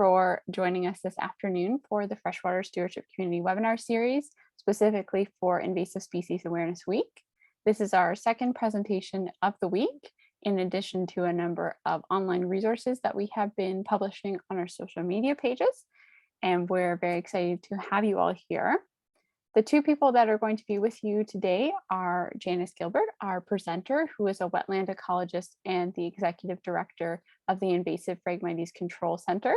for joining us this afternoon for the Freshwater Stewardship Community webinar series, specifically for Invasive Species Awareness Week. This is our second presentation of the week, in addition to a number of online resources that we have been publishing on our social media pages. And we're very excited to have you all here. The two people that are going to be with you today are Janice Gilbert, our presenter, who is a wetland ecologist and the executive director of the Invasive Phragmites Control Centre.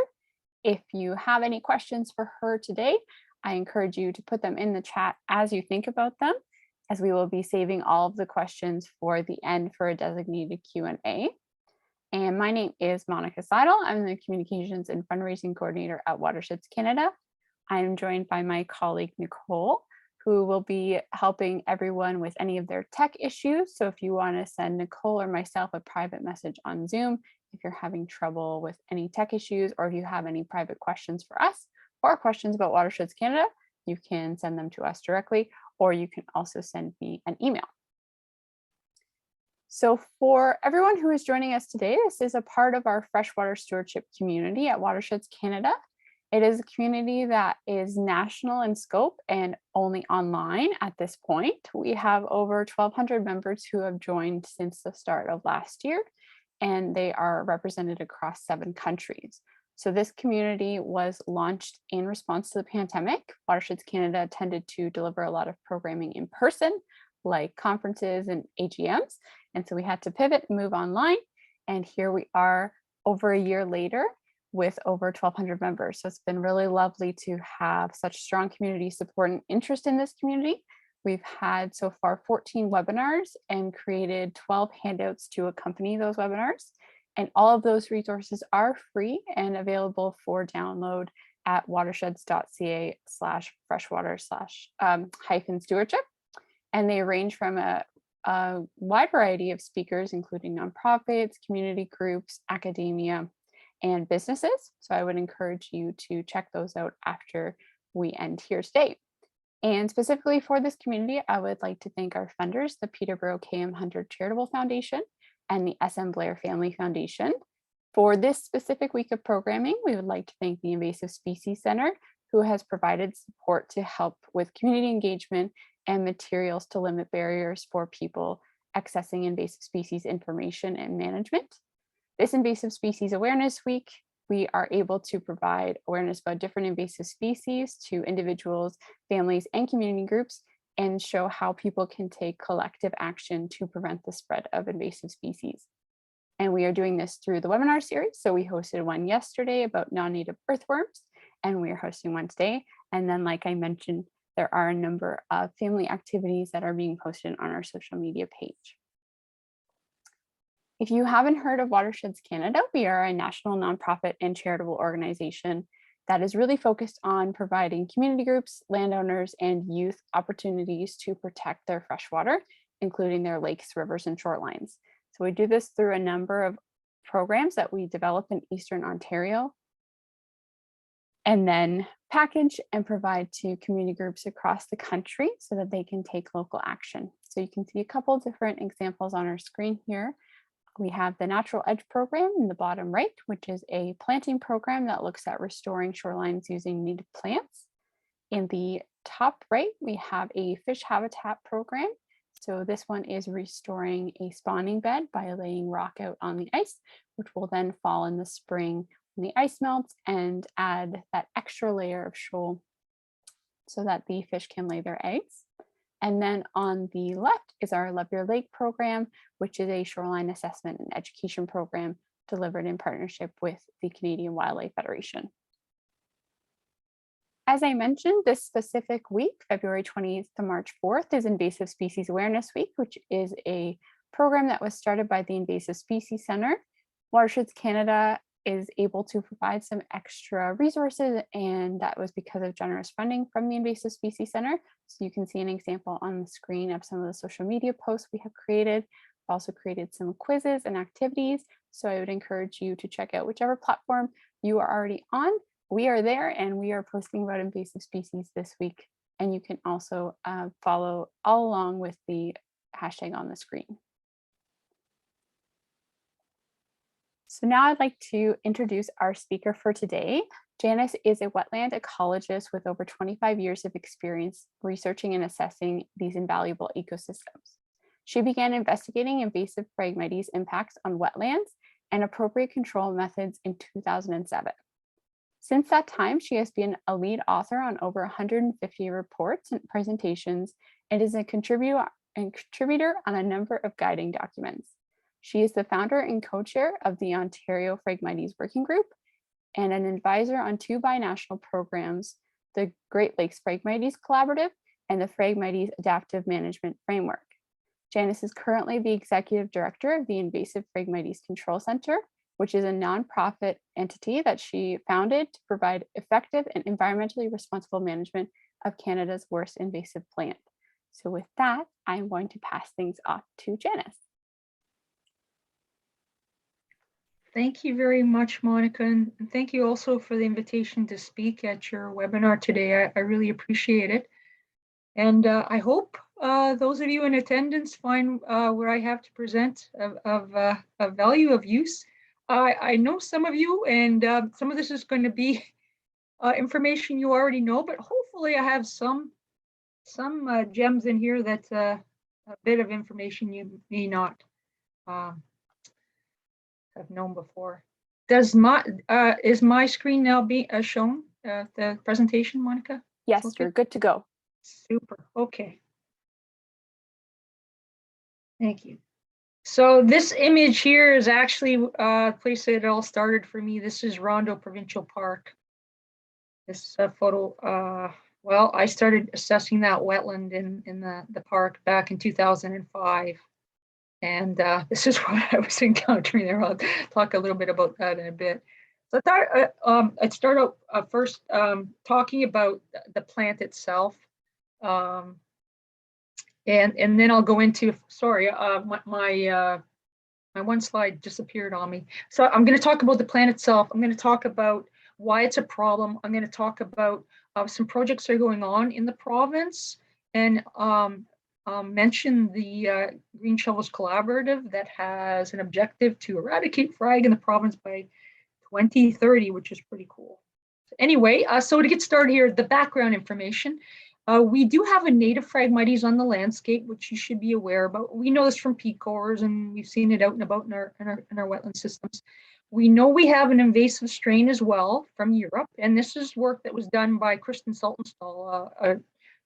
If you have any questions for her today, I encourage you to put them in the chat as you think about them, as we will be saving all of the questions for the end for a designated Q&A. And my name is Monica Seidel. I'm the Communications and Fundraising Coordinator at Watersheds Canada. I'm joined by my colleague, Nicole, who will be helping everyone with any of their tech issues. So if you want to send Nicole or myself a private message on Zoom, if you're having trouble with any tech issues, or if you have any private questions for us or questions about Watersheds Canada, you can send them to us directly, or you can also send me an email. So for everyone who is joining us today, this is a part of our freshwater stewardship community at Watersheds Canada. It is a community that is national in scope and only online at this point. We have over 1,200 members who have joined since the start of last year, and they are represented across 7 countries. So this community was launched in response to the pandemic. Watersheds Canada tended to deliver a lot of programming in person, like conferences and AGMs. And so we had to pivot and move online. And here we are over a year later with over 1,200 members. So it's been really lovely to have such strong community support and interest in this community. We've had so far 14 webinars and created 12 handouts to accompany those webinars. And all of those resources are free and available for download at watersheds.ca/freshwater/-stewardship. And they range from a wide variety of speakers, including nonprofits, community groups, academia, and businesses. So I would encourage you to check those out after we end here today. And specifically for this community, I would like to thank our funders, the Peterborough K.M. Hunter Charitable Foundation and the S.M. Blair Family Foundation. For this specific week of programming, we would like to thank the Invasive Species Centre, who has provided support to help with community engagement and materials to limit barriers for people accessing invasive species information and management. This Invasive Species Awareness Week, we are able to provide awareness about different invasive species to individuals, families, and community groups, and show how people can take collective action to prevent the spread of invasive species. And we are doing this through the webinar series. So we hosted one yesterday about non-native earthworms, and we are hosting one today. And then, like I mentioned, there are a number of family activities that are being posted on our social media page. If you haven't heard of Watersheds Canada, we are a national nonprofit and charitable organization that is really focused on providing community groups, landowners, and youth opportunities to protect their freshwater, including their lakes, rivers, and shorelines. So we do this through a number of programs that we develop in Eastern Ontario, and then package and provide to community groups across the country so that they can take local action. So you can see a couple different examples on our screen here. We have the Natural Edge program in the bottom right, which is a planting program that looks at restoring shorelines using native plants. In the top right, we have a fish habitat program. So this one is restoring a spawning bed by laying rock out on the ice, which will then fall in the spring when the ice melts and add that extra layer of shoal so that the fish can lay their eggs. And then on the left is our Love Your Lake program, which is a shoreline assessment and education program delivered in partnership with the Canadian Wildlife Federation. As I mentioned, this specific week, February 20th to March 4th, is Invasive Species Awareness Week, which is a program that was started by the Invasive Species Centre. Watersheds Canada is able to provide some extra resources, and that was because of generous funding from the Invasive Species Centre. So you can see an example on the screen of some of the social media posts we have created. We've also created some quizzes and activities. So I would encourage you to check out whichever platform you are already on. We are there, and we are posting about invasive species this week. And you can also follow all along with the hashtag on the screen. So now I'd like to introduce our speaker for today. Janice is a wetland ecologist with over 25 years of experience researching and assessing these invaluable ecosystems. She began investigating invasive Phragmites impacts on wetlands and appropriate control methods in 2007. Since that time, she has been a lead author on over 150 reports and presentations and is a contributor on a number of guiding documents. She is the founder and co-chair of the Ontario Phragmites Working Group and an advisor on two binational programs, the Great Lakes Phragmites Collaborative and the Fragmites Adaptive Management Framework. Janice is currently the executive director of the Invasive Phragmites Control Centre, which is a nonprofit entity that she founded to provide effective and environmentally responsible management of Canada's worst invasive plant. So with that, I'm going to pass things off to Janice. Thank you very much, Monica, and thank you also for the invitation to speak at your webinar today. I really appreciate it. And I hope those of you in attendance find what I have to present of value of use. I know some of you, and some of this is going to be information you already know, but hopefully I have some gems in here that's a bit of information you may not have known before. Is my screen now being shown, the presentation, Monica? Yes, you're good to go. Super, okay. Thank you. So this image here is actually a place that it all started for me. This is Rondo Provincial Park. This photo, well, I started assessing that wetland in the park back in 2005. And this is what I was encountering there. I'll talk a little bit about that in a bit. So I thought I'd start out first talking about the plant itself. And then I'll go into, sorry, my one slide disappeared on me. So I'm going to talk about the plant itself. I'm going to talk about why it's a problem. I'm going to talk about some projects that are going on in the province, and mention the Green Shovels Collaborative that has an objective to eradicate frag in the province by 2030, which is pretty cool. Anyway, so to get started here, the background information. We do have a native Phragmites on the landscape, which you should be aware about. We know this from peat cores, and we've seen it out and about in our wetland systems. We know we have an invasive strain as well from Europe, and this is work that was done by Kristen Saltonstall, a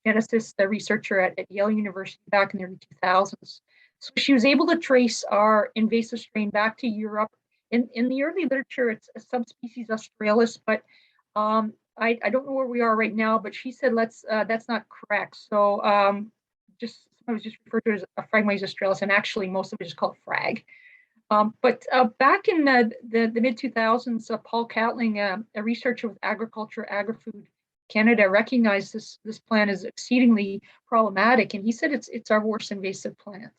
geneticist, a researcher at Yale University back in the early 2000s. So she was able to trace our invasive strain back to Europe. In the early literature, it's a subspecies australis, but I don't know where we are right now, but she said that's not correct. So I was just referred to as a Phragmites australis, and actually most of it is called frag. But back in the mid 2000s, Paul Catling, a researcher with Agriculture Agri-Food Canada, recognized this plant as exceedingly problematic, and he said it's our worst invasive plant.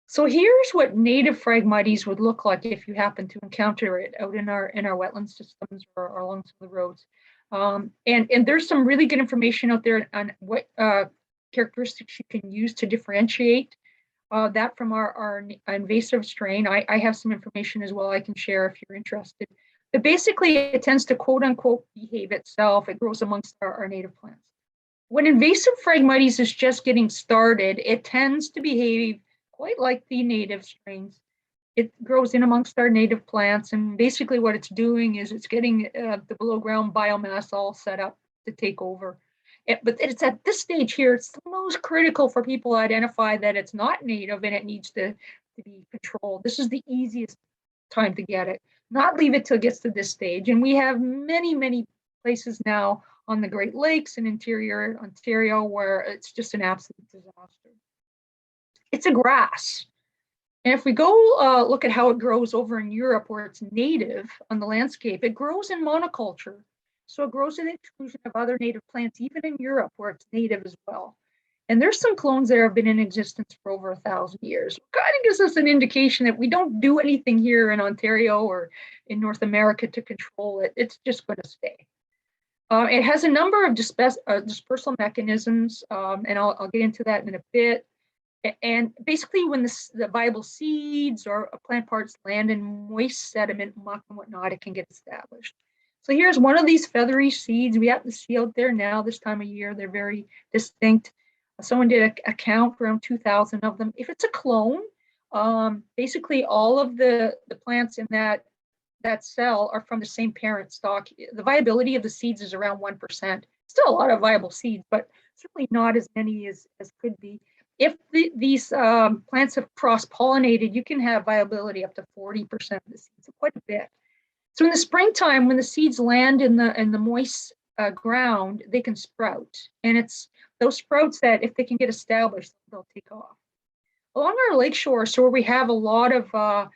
So here's what native Phragmites would look like if you happen to encounter it out in our wetland systems or along some of the roads. And there's some really good information out there on what characteristics you can use to differentiate that from our invasive strain. I have some information as well I can share if you're interested. But basically, it tends to quote unquote behave itself. It grows amongst our native plants. When invasive Phragmites is just getting started, it tends to behave quite like the native strains. It grows in amongst our native plants, and basically what it's doing is it's getting the below ground biomass all set up to take over. But it's at this stage here, it's the most critical for people to identify that it's not native and it needs to be controlled. This is the easiest time to get it, not leave it till it gets to this stage. And we have many places now on the Great Lakes and interior Ontario where it's just an absolute disaster. It's a grass. And if we go look at how it grows over in Europe where it's native on the landscape, it grows in monoculture. So it grows in the exclusion of other native plants, even in Europe where it's native as well. And there's some clones that have been in existence for over 1,000 years. It kind of gives us an indication that we don't do anything here in Ontario or in North America to control it. It's just going to stay. It has a number of dispersal mechanisms, and I'll get into that in a bit. And basically when the viable seeds or plant parts land in moist sediment, muck and whatnot, it can get established. So here's one of these feathery seeds we have to see out there now this time of year. They're very distinct. Someone did a count, around 2,000 of them. If it's a clone, basically all of the plants in that cell are from the same parent stock. The viability of the seeds is around 1%. Still a lot of viable seeds, but certainly not as many as could be. If these plants have cross-pollinated, you can have viability up to 40% of the seeds, so quite a bit. So in the springtime, when the seeds land in the moist ground, they can sprout. And it's those sprouts that, if they can get established, they'll take off. Along our lakeshore, so where we have a lot of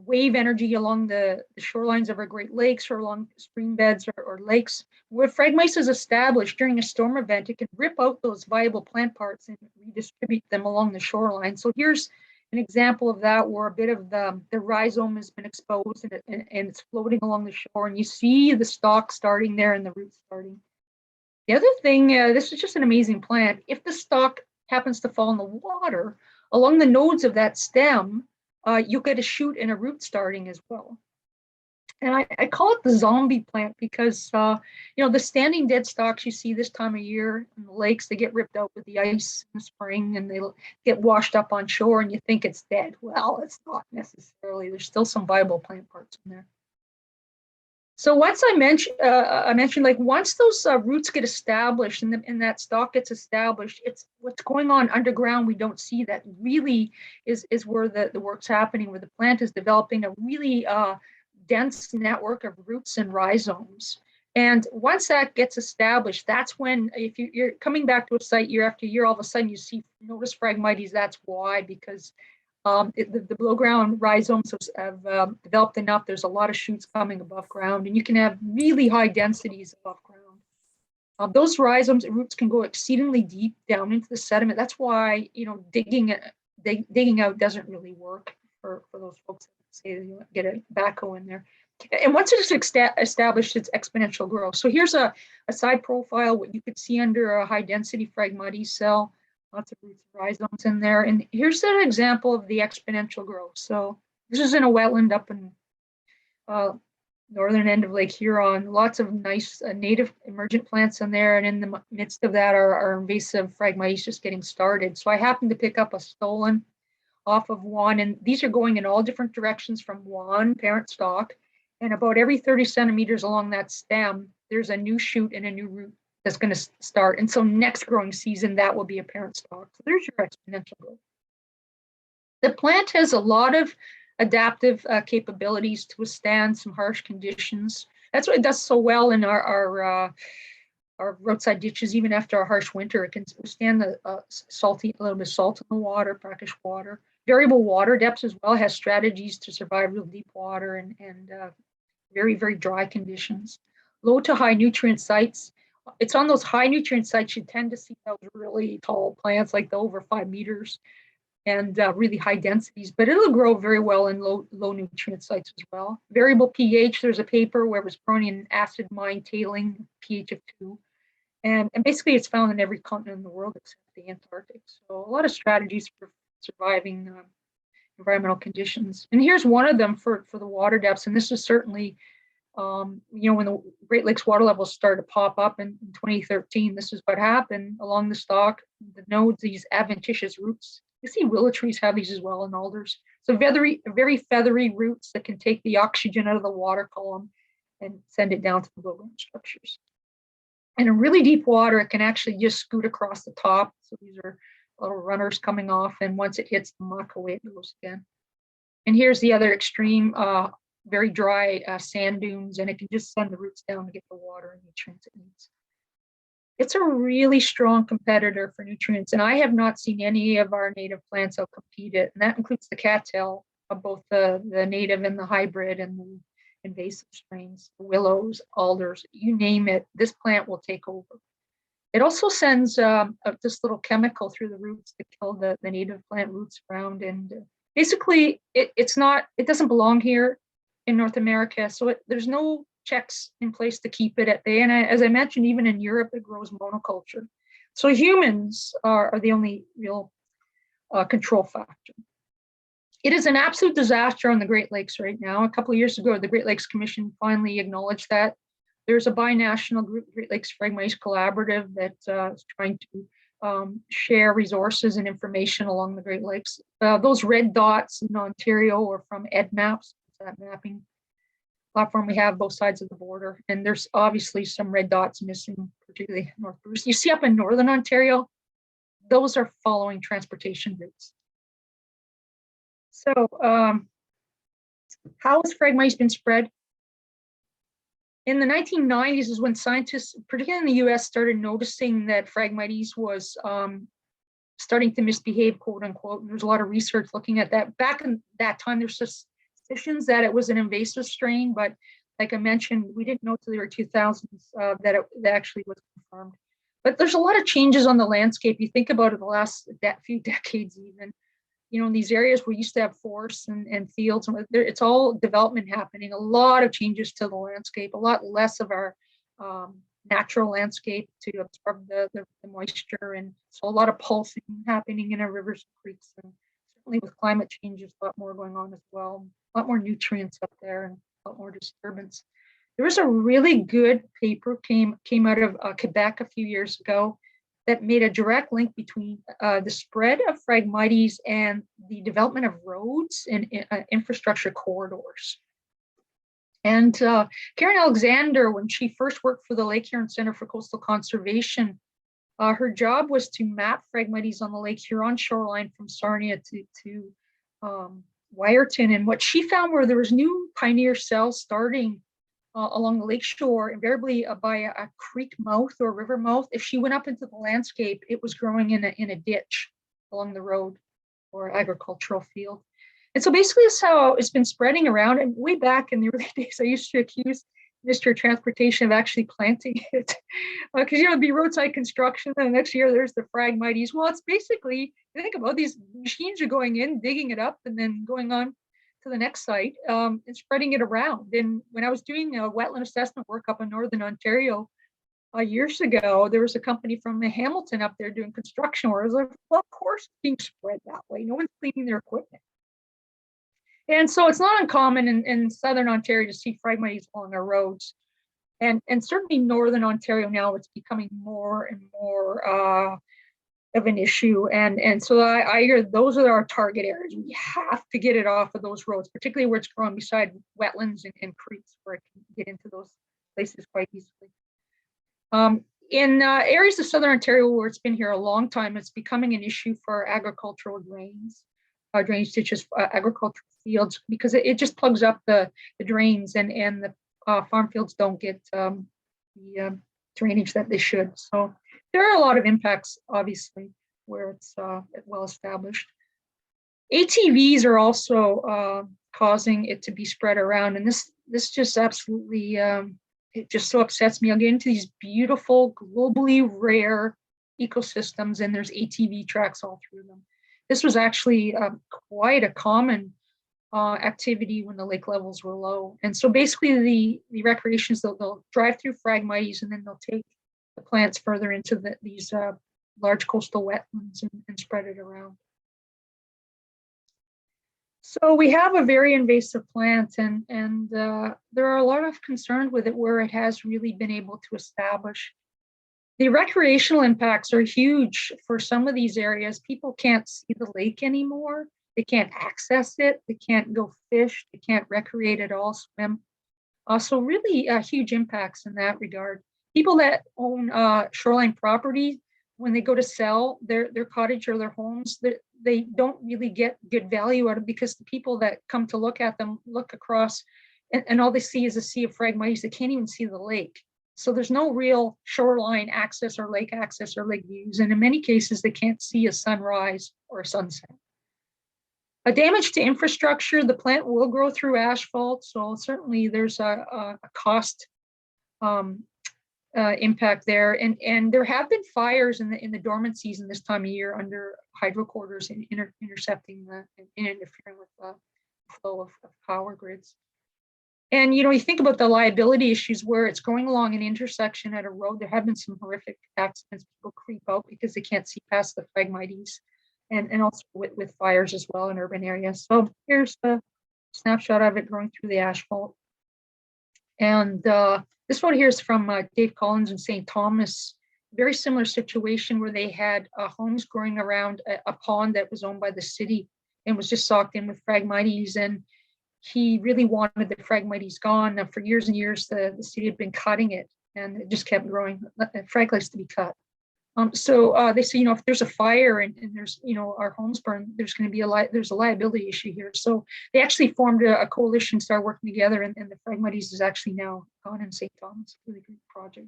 wave energy along the shorelines of our Great Lakes or along stream beds or lakes, where Phragmites is established during a storm event, it can rip out those viable plant parts and redistribute them along the shoreline. So here's an example of that, where a bit of the rhizome has been exposed and it's floating along the shore, and you see the stalk starting there and the roots starting. The other thing, this is just an amazing plant. If the stalk happens to fall in the water, along the nodes of that stem, you'll get a shoot and a root starting as well. And I call it the zombie plant because, the standing dead stalks you see this time of year in the lakes, they get ripped out with the ice in the spring and they get washed up on shore and you think it's dead. Well, it's not necessarily. There's still some viable plant parts in there. So once I mentioned, like once those roots get established and that stalk gets established, it's what's going on underground we don't see that really is where the work's happening, where the plant is developing a really dense network of roots and rhizomes. And once that gets established, that's when, if you're coming back to a site year after year, all of a sudden you notice Phragmites. That's why, because the below ground rhizomes have developed enough. There's a lot of shoots coming above ground, and you can have really high densities above ground. Those rhizomes and roots can go exceedingly deep down into the sediment. That's why digging out doesn't really work for those folks that say you get a backhoe in there. And once it's established, it's exponential growth. So here's a side profile, what you could see under a high density Phragmites cell. Lots of roots and rhizomes in there. And here's an example of the exponential growth. So this is in a wetland up in northern end of Lake Huron. Lots of nice native emergent plants in there. And in the midst of that are invasive Phragmites just getting started. So I happened to pick up a stolen off of one. And these are going in all different directions from one parent stalk. And about every 30 centimeters along that stem, there's a new shoot and a new root that's going to start. And so next growing season, that will be a parent stalk. So there's your exponential growth. The plant has a lot of adaptive capabilities to withstand some harsh conditions. That's what it does so well in our roadside ditches. Even after a harsh winter, it can withstand the a little bit of salt in the water, brackish water. Variable water depths as well, has strategies to survive real deep water and very, very dry conditions. Low to high nutrient sites. It's on those high nutrient sites you tend to see those really tall plants, like the over 5 meters, and really high densities, but it'll grow very well in low nutrient sites as well. Variable pH, there's a paper where it was grown in acid mine tailing, pH of 2. And basically it's found in every continent in the world except the Antarctic. So a lot of strategies for surviving environmental conditions. And here's one of them for the water depths. And this is certainly, when the Great Lakes water levels started to pop up in 2013, this is what happened along the stalk, the nodes, these adventitious roots. You see willow trees have these as well, and alders. So very feathery roots that can take the oxygen out of the water column and send it down to the below-ground structures. And in really deep water, it can actually just scoot across the top. So these are little runners coming off, and once it hits the muck, away it goes again. And here's the other extreme, very dry sand dunes, and it can just send the roots down to get the water and nutrients it needs. It's a really strong competitor for nutrients, and I have not seen any of our native plants outcompete it, and that includes the cattail of both the native and the hybrid and the invasive strains, the willows, alders, you name it, this plant will take over. It also sends this little chemical through the roots to kill the native plant roots around, and basically it doesn't belong here in North America, so there's no checks in place to keep it at bay. And as I mentioned, even in Europe, it grows monoculture. So humans are the only real control factor. It is an absolute disaster on the Great Lakes right now. A couple of years ago, the Great Lakes Commission finally acknowledged that. There's a binational group, Great Lakes Phragmites Collaborative, that is trying to share resources and information along the Great Lakes. Those red dots in Ontario are from EdMaps, that mapping platform we have both sides of the border. And there's obviously some red dots missing, particularly North Bruce. You see up in Northern Ontario, those are following transportation routes. So how has Phragmites been spread? In the 1990s is when scientists, particularly in the US, started noticing that Phragmites was starting to misbehave, quote unquote. And there's a lot of research looking at that. Back in that time, there's suspicions that it was an invasive strain, but like I mentioned, we didn't know till the early 2000s that it actually was confirmed. But there's a lot of changes on the landscape. You think about it, the last few decades even. You know, in these areas where we used to have forests and fields, and it's all development happening. A lot of changes to the landscape, a lot less of our natural landscape to absorb the moisture, and so a lot of pulsing happening in our rivers and creeks. And certainly with climate change, there's a lot more going on as well. A lot more nutrients up there and a lot more disturbance. There was a really good paper came out of Quebec a few years ago that made a direct link between the spread of Phragmites and the development of roads and infrastructure corridors. And Karen Alexander, when she first worked for the Lake Huron Centre for Coastal Conservation, her job was to map Phragmites on the Lake Huron shoreline from Sarnia to Wyerton. And what she found were there was new pioneer cells starting along the lake shore, invariably by a creek mouth or river mouth. If she went up into the landscape, it was growing in a ditch along the road or agricultural field. And so basically that's how it's been spreading around. And way back in the early days, I used to accuse Minister of Transportation of actually planting it. Because, you know, it'd be roadside construction, and the next year there's the Phragmites. Well, it's basically, you think about these machines are going in, digging it up, and then going on to the next site and spreading it around. And when I was doing wetland assessment work up in Northern Ontario years ago, there was a company from Hamilton up there doing construction where I was like, well, of course it's being spread that way. No one's cleaning their equipment. And so it's not uncommon in Southern Ontario to see Phragmites along our roads. And certainly Northern Ontario now, it's becoming more and more of an issue. And so I hear those are our target areas. We have to get it off of those roads, particularly where it's growing beside wetlands and creeks, where it can get into those places quite easily. In areas of Southern Ontario where it's been here a long time, it's becoming an issue for agricultural drains, drainage ditches, agricultural fields, because it just plugs up the drains, and the farm fields don't get the drainage that they should. So there are a lot of impacts, obviously, where it's well established. ATVs are also causing it to be spread around, and this just absolutely it just so upsets me. I'll get into these beautiful, globally rare ecosystems, and there's ATV tracks all through them. This was actually quite a common activity when the lake levels were low. And so basically the recreations, they'll drive through Phragmites, and then they'll take the plants further into these large coastal wetlands and spread it around. So we have a very invasive plant, and there are a lot of concerns with it where it has really been able to establish. The recreational impacts are huge for some of these areas. People can't see the lake anymore. They can't access it. They can't go fish. They can't recreate at all, swim. So really huge impacts in that regard. People that own shoreline property, when they go to sell their cottage or their homes, they don't really get good value out of it, because the people that come to look at them look across and all they see is a sea of Phragmites. They can't even see the lake. So there's no real shoreline access or lake views. And in many cases, they can't see a sunrise or a sunset. A damage to infrastructure, the plant will grow through asphalt. So certainly there's a cost impact there. And there have been fires in the dormant season this time of year under hydro corridors and intercepting and interfering with the flow of power grids. And, you know, you think about the liability issues where it's going along an intersection at a road. There have been some horrific accidents. People creep out because they can't see past the Phragmites. and also with fires as well in urban areas. So here's a snapshot of it growing through the asphalt. And this photo here is from Dave Collins in St. Thomas. Very similar situation where they had homes growing around a pond that was owned by the city and was just socked in with Phragmites. And he really wanted the Phragmites gone. Now, for years and years, the city had been cutting it, and it just kept growing. Frag likes to be cut. So they say, if there's a fire and there's, our homes burn, there's going to be there's a liability issue here. So they actually formed a coalition, started working together, and the Phragmites is actually now gone in St. Thomas. Really great project.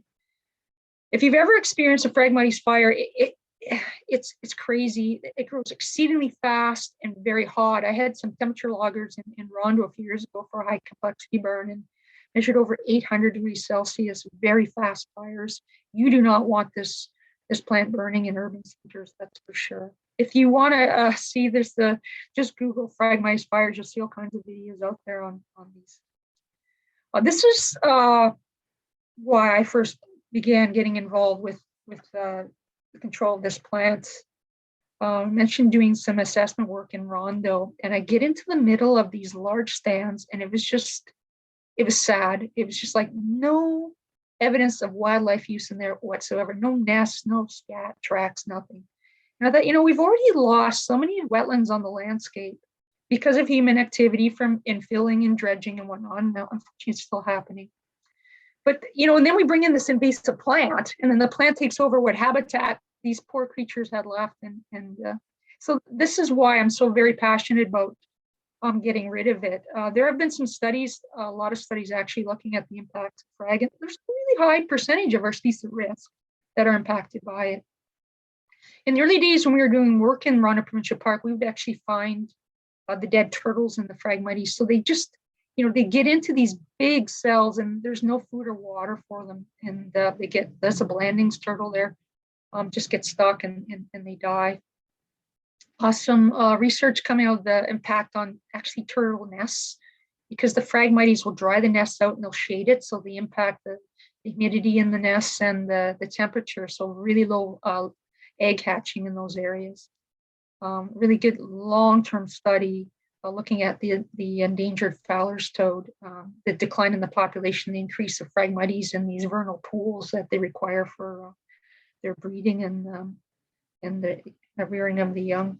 If you've ever experienced a Phragmites fire, it's crazy. It grows exceedingly fast and very hot. I had some temperature loggers in Rondo a few years ago for a high complexity burn and measured over 800 degrees Celsius, very fast fires. You do not want this plant burning in urban centers, that's for sure. If you want to see this, just Google Phragmites fires. You'll see all kinds of videos out there on these. This is why I first began getting involved with the control of this plant. I mentioned doing some assessment work in Rondo, and I get into the middle of these large stands, and it was sad. It was just like no evidence of wildlife use in there whatsoever. No nests, no scat tracks, nothing. And I thought, we've already lost so many wetlands on the landscape because of human activity from infilling and dredging and whatnot. And now, unfortunately, it's still happening. But, and then we bring in this invasive plant, and then the plant takes over what habitat these poor creatures had left. And so this is why I'm so very passionate about getting rid of it. There have been some studies, a lot of studies actually looking at the impact of frag, and there's a really high percentage of our species at risk that are impacted by it. In the early days when we were doing work in Rondo Provincial Park, we would actually find the dead turtles in the Phragmites. So they just, they get into these big cells and there's no food or water for them. And there's a Blandings turtle there, just get stuck and they die. Some research coming out of the impact on actually turtle nests, because the Phragmites will dry the nests out and they'll shade it. So they impact the humidity in the nests and the temperature. So really low egg hatching in those areas. Really good long-term study looking at the endangered Fowler's toad, the decline in the population, the increase of Phragmites in these vernal pools that they require for their breeding and the rearing of the young.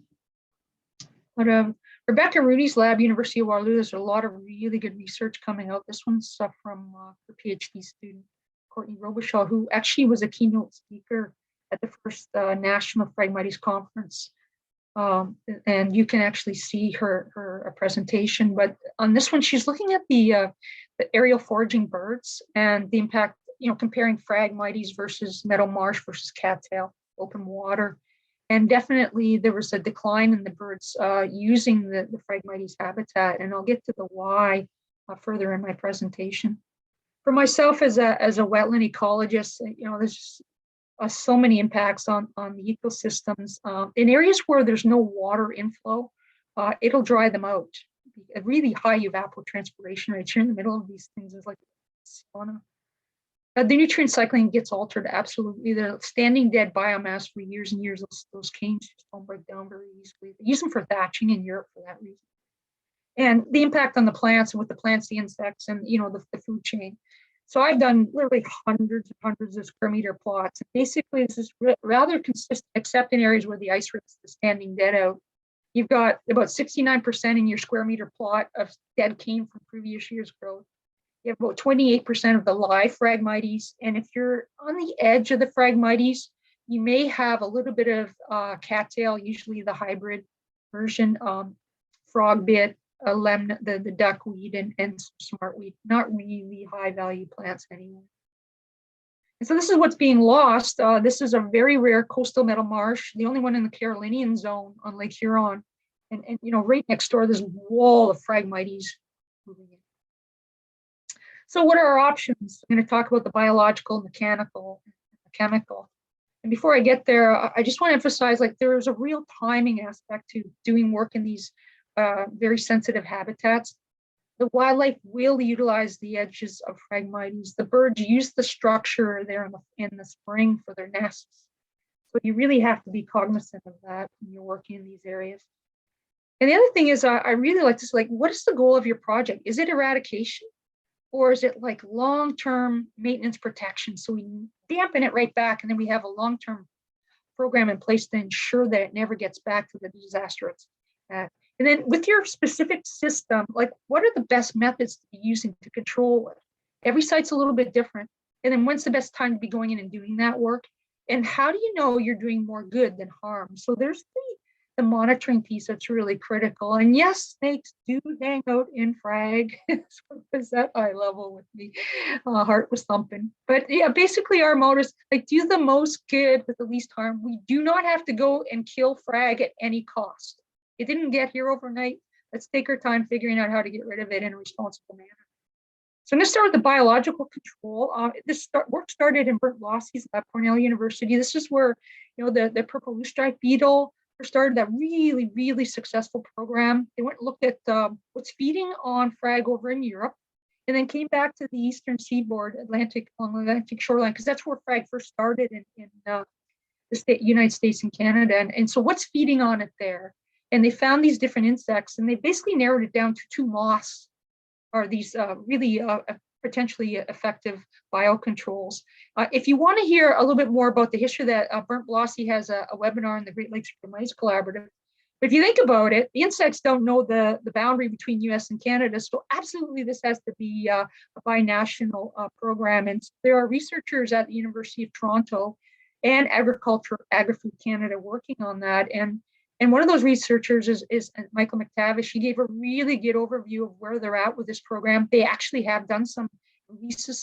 But Rebecca Rudy's lab, University of Waterloo, there's a lot of really good research coming out. This one's from her PhD student, Courtney Robichaud, who actually was a keynote speaker at the first National Phragmites Conference. And you can actually see her presentation. But on this one, she's looking at the aerial foraging birds and the impact, comparing Phragmites versus meadow marsh versus cattail, open water. And definitely there was a decline in the birds using the Phragmites habitat, and I'll get to the why further in my presentation. For myself as a wetland ecologist, there's so many impacts on the ecosystems. In areas where there's no water inflow, it'll dry them out. A really high evapotranspiration rates here in the middle of these things is like sauna. The nutrient cycling gets altered, absolutely. They're standing dead biomass for years and years. Those canes just don't break down very easily. They use them for thatching in Europe for that reason. And the impact on the plants, and with the plants, the insects, and the food chain. So I've done literally hundreds and hundreds of square meter plots. And basically, this is rather consistent, except in areas where the ice risk is standing dead out. You've got about 69% in your square meter plot of dead cane from previous year's growth. You have about 28% of the live Phragmites. And if you're on the edge of the Phragmites, you may have a little bit of cattail, usually the hybrid version, frogbit, the duckweed, and smartweed, not really high value plants anymore. And so this is what's being lost. This is a very rare coastal meadow marsh, the only one in the Carolinian zone on Lake Huron. And right next door, this wall of Phragmites moving in. So what are our options? I'm going to talk about the biological, mechanical, and chemical. And before I get there, I just want to emphasize, there is a real timing aspect to doing work in these very sensitive habitats. The wildlife will utilize the edges of Phragmites. The birds use the structure there in the spring for their nests. So you really have to be cognizant of that when you're working in these areas. And the other thing is, I really like this, like, what is the goal of your project? Is it eradication? Or is it like long-term maintenance protection? So we dampen it right back, and then we have a long-term program in place to ensure that it never gets back to the disaster it's at. And then with your specific system, like, what are the best methods to be using to control it? Every site's a little bit different. And then when's the best time to be going in and doing that work? And how do you know you're doing more good than harm? So there's the monitoring piece that's really critical. And yes, snakes do hang out in frag. Was that eye level with me? Heart was thumping. But yeah, basically our motto is like, do the most good with the least harm. We do not have to go and kill frag at any cost. It didn't get here overnight. Let's take our time figuring out how to get rid of it in a responsible manner. So I'm going to start with the biological control. Work started in Bernd Blossie's lab, Cornell University. This is where, the purple loosestrife beetle started that really, really successful program. They went and looked at what's feeding on frag over in Europe, and then came back to the eastern seaboard, along the Atlantic shoreline, because that's where frag first started in the United States and Canada. And so what's feeding on it there? And they found these different insects, and they basically narrowed it down to 2 moths are these really potentially effective biocontrols. If you want to hear a little bit more about the history of that, Bernd Blossie has a webinar in the Great Lakes Phragmites Collaborative. But if you think about it, the insects don't know the boundary between US and Canada. So absolutely this has to be a binational program. And there are researchers at the University of Toronto and Agri-Food Canada working on that. And one of those researchers is Michael McTavish. He gave a really good overview of where they're at with this program. They actually have done some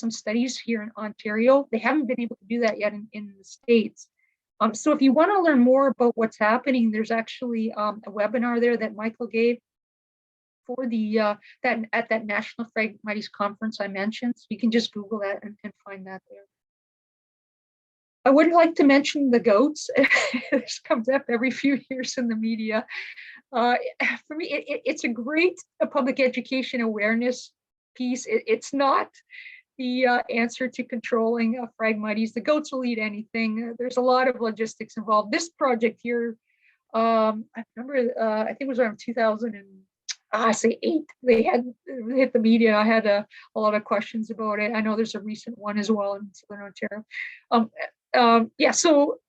studies here in Ontario. They haven't been able to do that yet in the States. So if you want to learn more about what's happening, there's actually a webinar there that Michael gave for at that National Phragmites conference I mentioned. So you can just Google that and find that there. I would like to mention the goats. This comes up every few years in the media. For me, it's a great public education awareness piece. It's not the answer to controlling Phragmites. The goats will eat anything. There's a lot of logistics involved. This project here, I remember, I think it was around 2008. They had hit the media. I had a lot of questions about it. I know there's a recent one as well in Southern Ontario. Yeah, so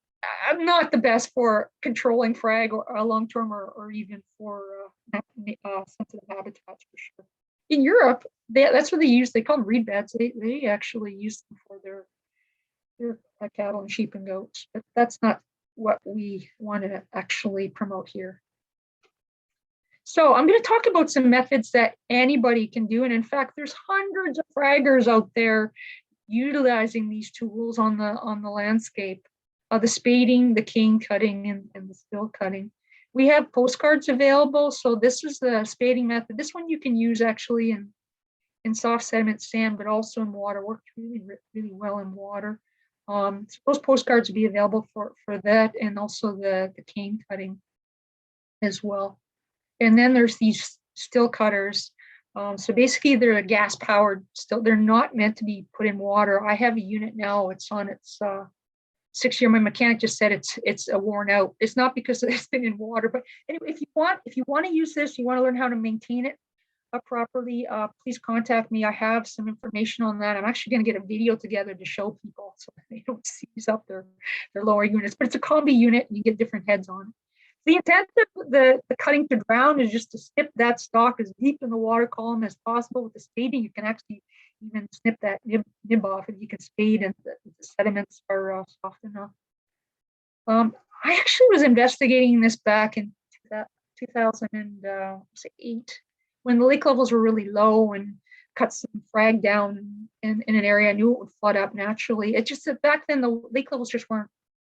I'm not the best for controlling frag or long-term or even for sensitive habitats for sure. In Europe, that's what they call them reed beds. They actually use them for their cattle and sheep and goats, but that's not what we want to actually promote here. So I'm going to talk about some methods that anybody can do. And in fact, there's hundreds of fraggers out there utilizing these tools on the landscape, the spading, the cane cutting, and the still cutting. We have postcards available. So this is the spading method. This one you can use actually in soft sediment sand, but also in water. Works really, really well in water. So those postcards will be available for that, and also the cane cutting as well. And then there's these still cutters. So basically they're a gas powered still. They're not meant to be put in water. I have a unit now. It's on its 6th year. My mechanic just said it's worn out. It's not because it's been in water, but anyway, if you want to use this, you want to learn how to maintain it properly, please contact me. I have some information on that. I'm actually going to get a video together to show people so they don't seize up their lower units. But it's a combi unit, and you get different heads on it. The intent of the cutting to drown is just to snip that stalk as deep in the water column as possible. With the spading, you can actually even snip that nib off, and you can spade, and the sediments are soft enough. I actually was investigating this back in 2008 when the lake levels were really low, and cut some frag down in an area. I knew it would flood up naturally. It just that back then the lake levels just weren't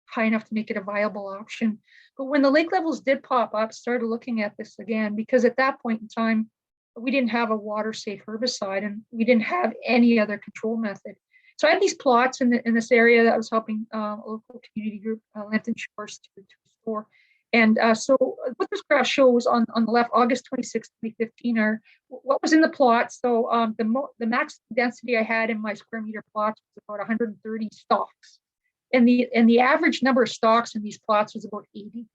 high enough to make it a viable option. But when the lake levels did pop up, started looking at this again, because at that point in time, we didn't have a water safe herbicide, and we didn't have any other control method. So I had these plots in this area that I was helping a local community group, Lynn Shorter, to restore. And so what this graph shows on the left, August 26, 2015, are what was in the plot. So the max density I had in my square meter plots was about 130 stalks. and the average number of stalks in these plots was about 80.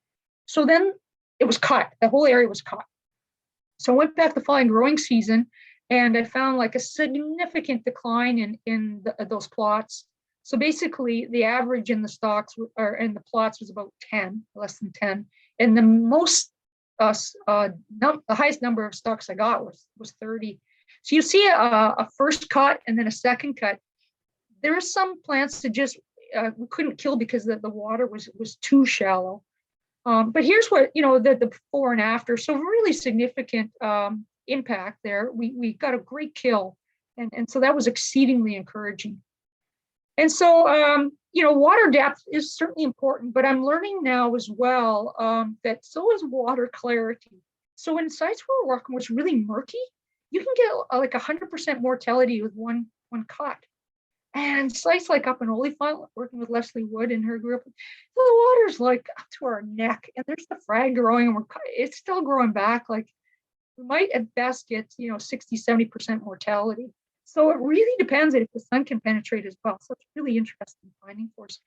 So then it was cut. The whole area was cut. So I went back the following growing season, and I found like a significant decline in those plots. So basically, the average in the stalks or in the plots was about 10, less than 10, and the most the highest number of stalks I got was 30. So you see a first cut and then a second cut. There are some plants that just we couldn't kill because the water was too shallow. But here's what, the before and after. So really significant impact there. We got a great kill. And so that was exceedingly encouraging. And so, water depth is certainly important, but I'm learning now as well that so is water clarity. So in sites where we're working, what's really murky, you can get like 100% mortality with one cut. And sites like up in Oliphant, working with Leslie Wood and her group, the water's like up to our neck, and there's the frag growing, and it's still growing back. Like we might at best get 60, 70% mortality. So it really depends if the sun can penetrate as well. So it's really interesting finding for us.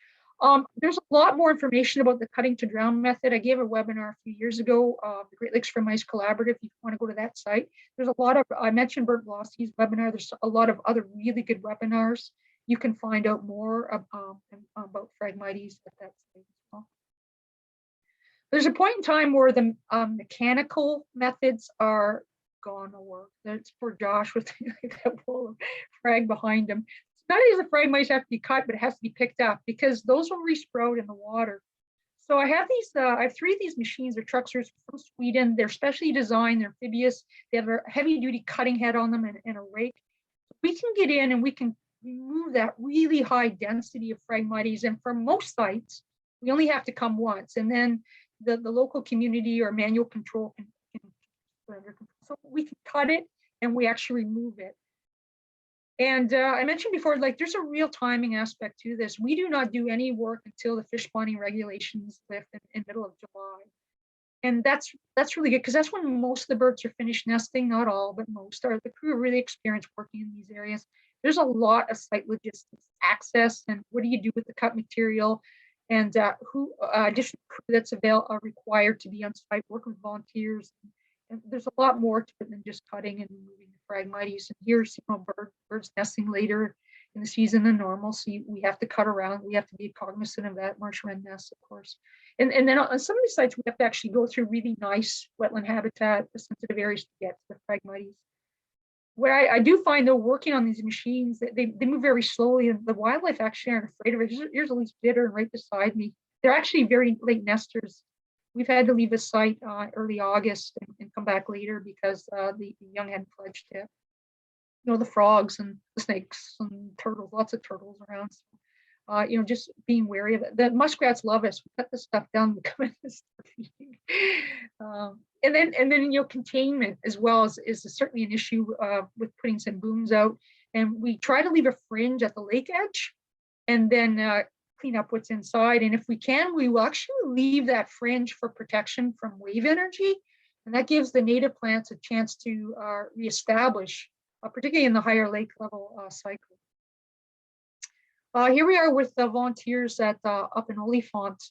There's a lot more information about the cutting to drown method. I gave a webinar a few years ago, the Great Lakes Phragmites Collaborative. If you want to go to that site, there's a lot of, I mentioned Bert Glossie's webinar. There's a lot of other really good webinars. You can find out more about Phragmites at that site as well. There's a point in time where the mechanical methods are gone over. That's for Josh with that wall of frag behind him. It's not as the Phragmites have to be cut, but it has to be picked up because those will resprout in the water. So I have these, I have 3 of these machines. They're trucksters from Sweden. They're specially designed, they're amphibious. They have a heavy duty cutting head on them and a rake. We can get in and we can remove that really high density of Phragmites. And for most sites, we only have to come once. And then the local community or manual control can so we can cut it and we actually remove it. And I mentioned before, like there's a real timing aspect to this. We do not do any work until the fish spawning regulations lift in middle of July. And that's really good because that's when most of the birds are finished nesting, not all, but most are. The crew are really experienced working in these areas. There's a lot of site logistics, access, and what do you do with the cut material, and who additional crew that's required to be on site, work with volunteers. And there's a lot more to it than just cutting and removing the Phragmites. And here's birds nesting later in the season than normal, so we have to cut around. We have to be cognizant of that. Marsh wren nests, of course. And then on some of these sites, we have to actually go through really nice wetland habitat, the sensitive areas to get to the Phragmites. What I do find though, working on these machines, that they move very slowly, and the wildlife actually aren't afraid of it. Here's a leaf bitter right beside me. They're actually very late nesters. We've had to leave the site early August and come back later because the young hadn't fledged yet. The frogs and the snakes and turtles, lots of turtles around. So, just being wary of it. The muskrats love us. We cut this stuff down and come in and start feeding. And then containment as well is certainly an issue with putting some booms out. And we try to leave a fringe at the lake edge and then clean up what's inside. And if we can, we will actually leave that fringe for protection from wave energy. And that gives the native plants a chance to reestablish, particularly in the higher lake level cycle. Here we are with the volunteers at up in Oliphant.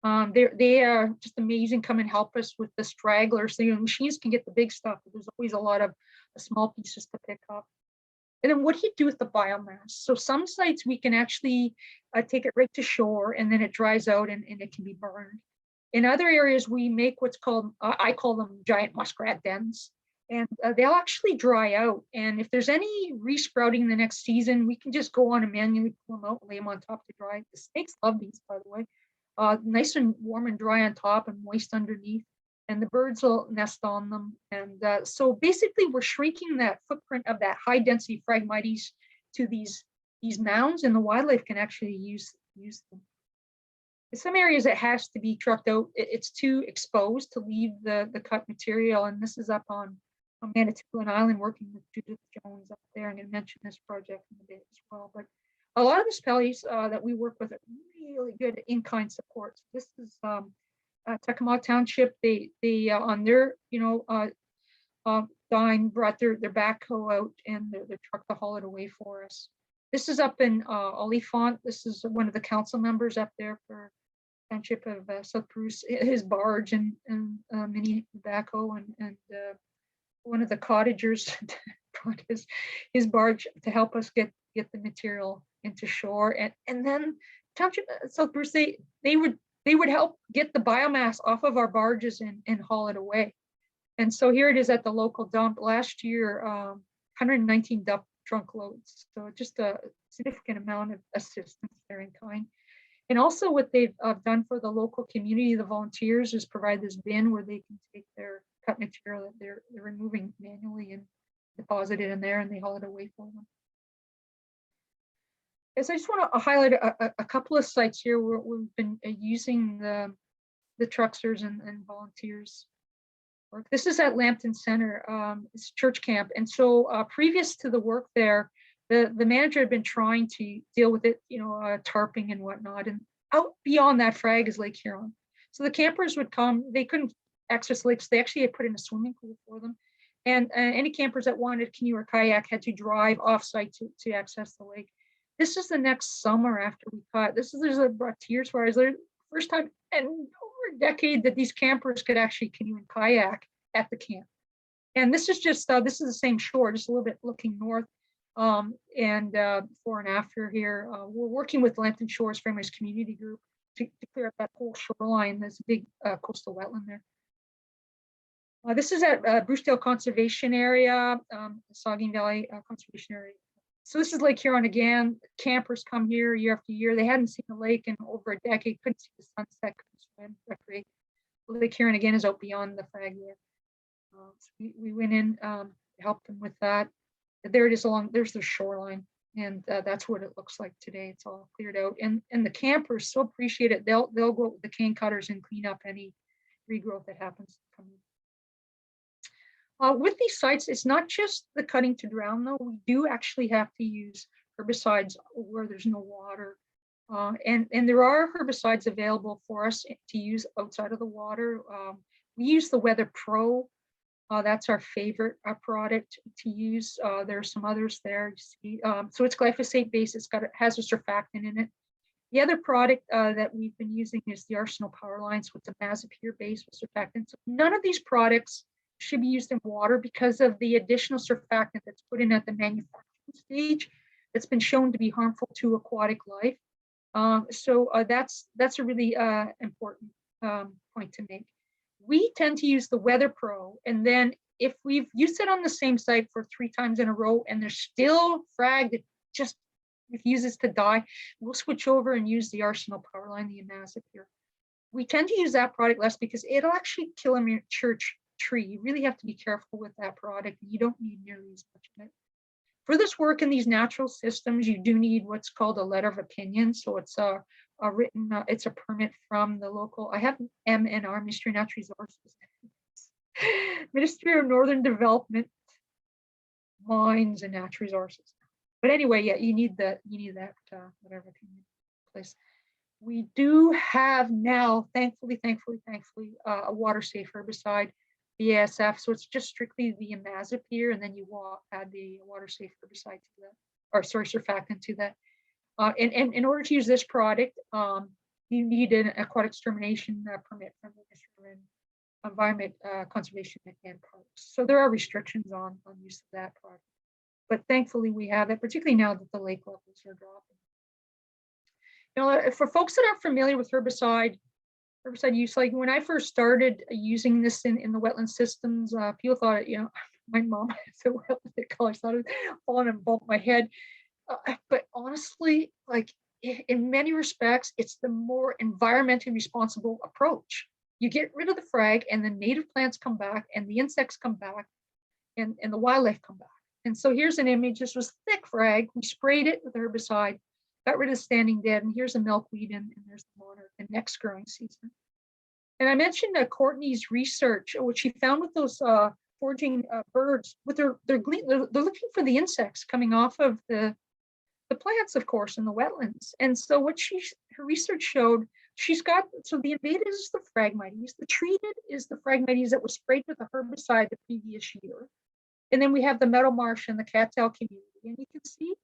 They are just amazing. Come and help us with the stragglers. The machines can get the big stuff, but there's always a lot of small pieces to pick up. And then what do you do with the biomass? So some sites we can actually take it right to shore and then it dries out and it can be burned. In other areas, we make what's called, I call them giant muskrat dens. And they'll actually dry out. And if there's any resprouting the next season, we can just go on and manually pull them out and lay them on top to dry. The snakes love these, by the way. Nice and warm and dry on top and moist underneath. And the birds will nest on them. And so basically, we're shrinking that footprint of that high density Phragmites to these mounds, and the wildlife can actually use them. In some areas, it has to be trucked out. It's too exposed to leave the cut material. And this is up on Manitoulin Island, working with Judith Jones up there. I'm going to mention this project in a bit as well. But a lot of the municipalities that we work with are really good in-kind support. So this is Tecumseh Township. They on their dime brought their backhoe out and their truck to haul it away for us. This is up in Oliphant. This is one of the council members up there for Township of South Bruce. His barge and mini backhoe and one of the cottagers brought his barge to help us get the material into shore. And then Township of South Bruce, they would help get the biomass off of our barges and haul it away. And so here it is at the local dump. Last year, 119 dump trunk loads. So just a significant amount of assistance there in kind. And also what they've done for the local community, the volunteers, is provide this bin where they can take their cut material that they're removing manually and deposit it in there, and they haul it away for them. As I just want to highlight a couple of sites here where we've been using the trucksters and volunteers work. This is at Lambton Center. It's church camp. And so previous to the work there, the manager had been trying to deal with it, tarping and whatnot. And out beyond that frag is Lake Huron. So the campers would come, they couldn't access lakes. They actually had put in a swimming pool for them. And any campers that wanted canoe or kayak had to drive offsite to access the lake. This is the next summer after we caught. There's brought tears for us. The first time in over a decade that these campers could actually canoe and kayak at the camp. And this is just, this is the same shore, just a little bit looking north. And before and after here, we're working with Lambton Shores Phragmites Community Group to clear up that whole shoreline. There's a big coastal wetland there. This is at Brucedale Conservation Area, Saugeen Valley Conservation Area. So this is Lake Huron again. Campers come here year after year. They hadn't seen the lake in over a decade, couldn't see the sunset, couldn't swim, recreate. Lake Huron again is out beyond the frag there. So we went in, helped them with that. There it is there's the shoreline, and that's what it looks like today. It's all cleared out, and the campers so appreciate it. They'll go with the cane cutters and clean up any regrowth that happens to come in. With these sites, it's not just the cutting to drown, though. We do actually have to use herbicides where there's no water. And there are herbicides available for us to use outside of the water. We use the Weather Pro. That's our favorite product to use. There are some others there. You see. So it's glyphosate based. It has a surfactant in it. The other product that we've been using is the Arsenal Power Line. So it's a Mazepure based with surfactant. So none of these products should be used in water because of the additional surfactant that's put in at the manufacturing stage that's been shown to be harmful to aquatic life. So that's a really important point to make. We tend to use the Weather Pro, and then if we've used it on the same site for 3 times in a row and there's still frag that just refuses to die, we'll switch over and use the Arsenal Power Line, the Invasive. We tend to use that product less because it'll actually kill a mature tree. You really have to be careful with that product. You don't need nearly as much of it. For this work in these natural systems, you do need what's called a letter of opinion. So it's a written, it's a permit from the local, I have MNR, Ministry of Natural Resources, Ministry of Northern Development, Mines and Natural Resources. But anyway, yeah, you need that whatever opinion place. We do have now, thankfully, a water safe herbicide, BASF. So it's just strictly the Mazepure, and then you add the water safe herbicide to that, or sorry, surfactant to that. And in order to use this product, you need an aquatic extermination permit from the Ministry of Environment, Conservation and Parks. So there are restrictions on use of that product. But thankfully we have it, particularly now that the lake levels are dropping. For folks that aren't familiar with herbicide use, like when I first started using this in the wetland systems, people thought, my mom is a wetland ecologist, thought it would fall and bump my head. But honestly, like in many respects, it's the more environmentally responsible approach. You get rid of the frag and the native plants come back and the insects come back and the wildlife come back. And so here's an image. This was thick frag. We sprayed it with herbicide, got rid of standing dead, and here's a milkweed, and there's the monarch, the next growing season. And I mentioned Courtneys Research, what she found with those foraging birds, with they're looking for the insects coming off of the plants, of course, in the wetlands. And so what her research showed, so the invaded is the Phragmites, the treated is the Phragmites that was sprayed with a herbicide the previous year. And then we have the meadow marsh and the cattail community. And you can see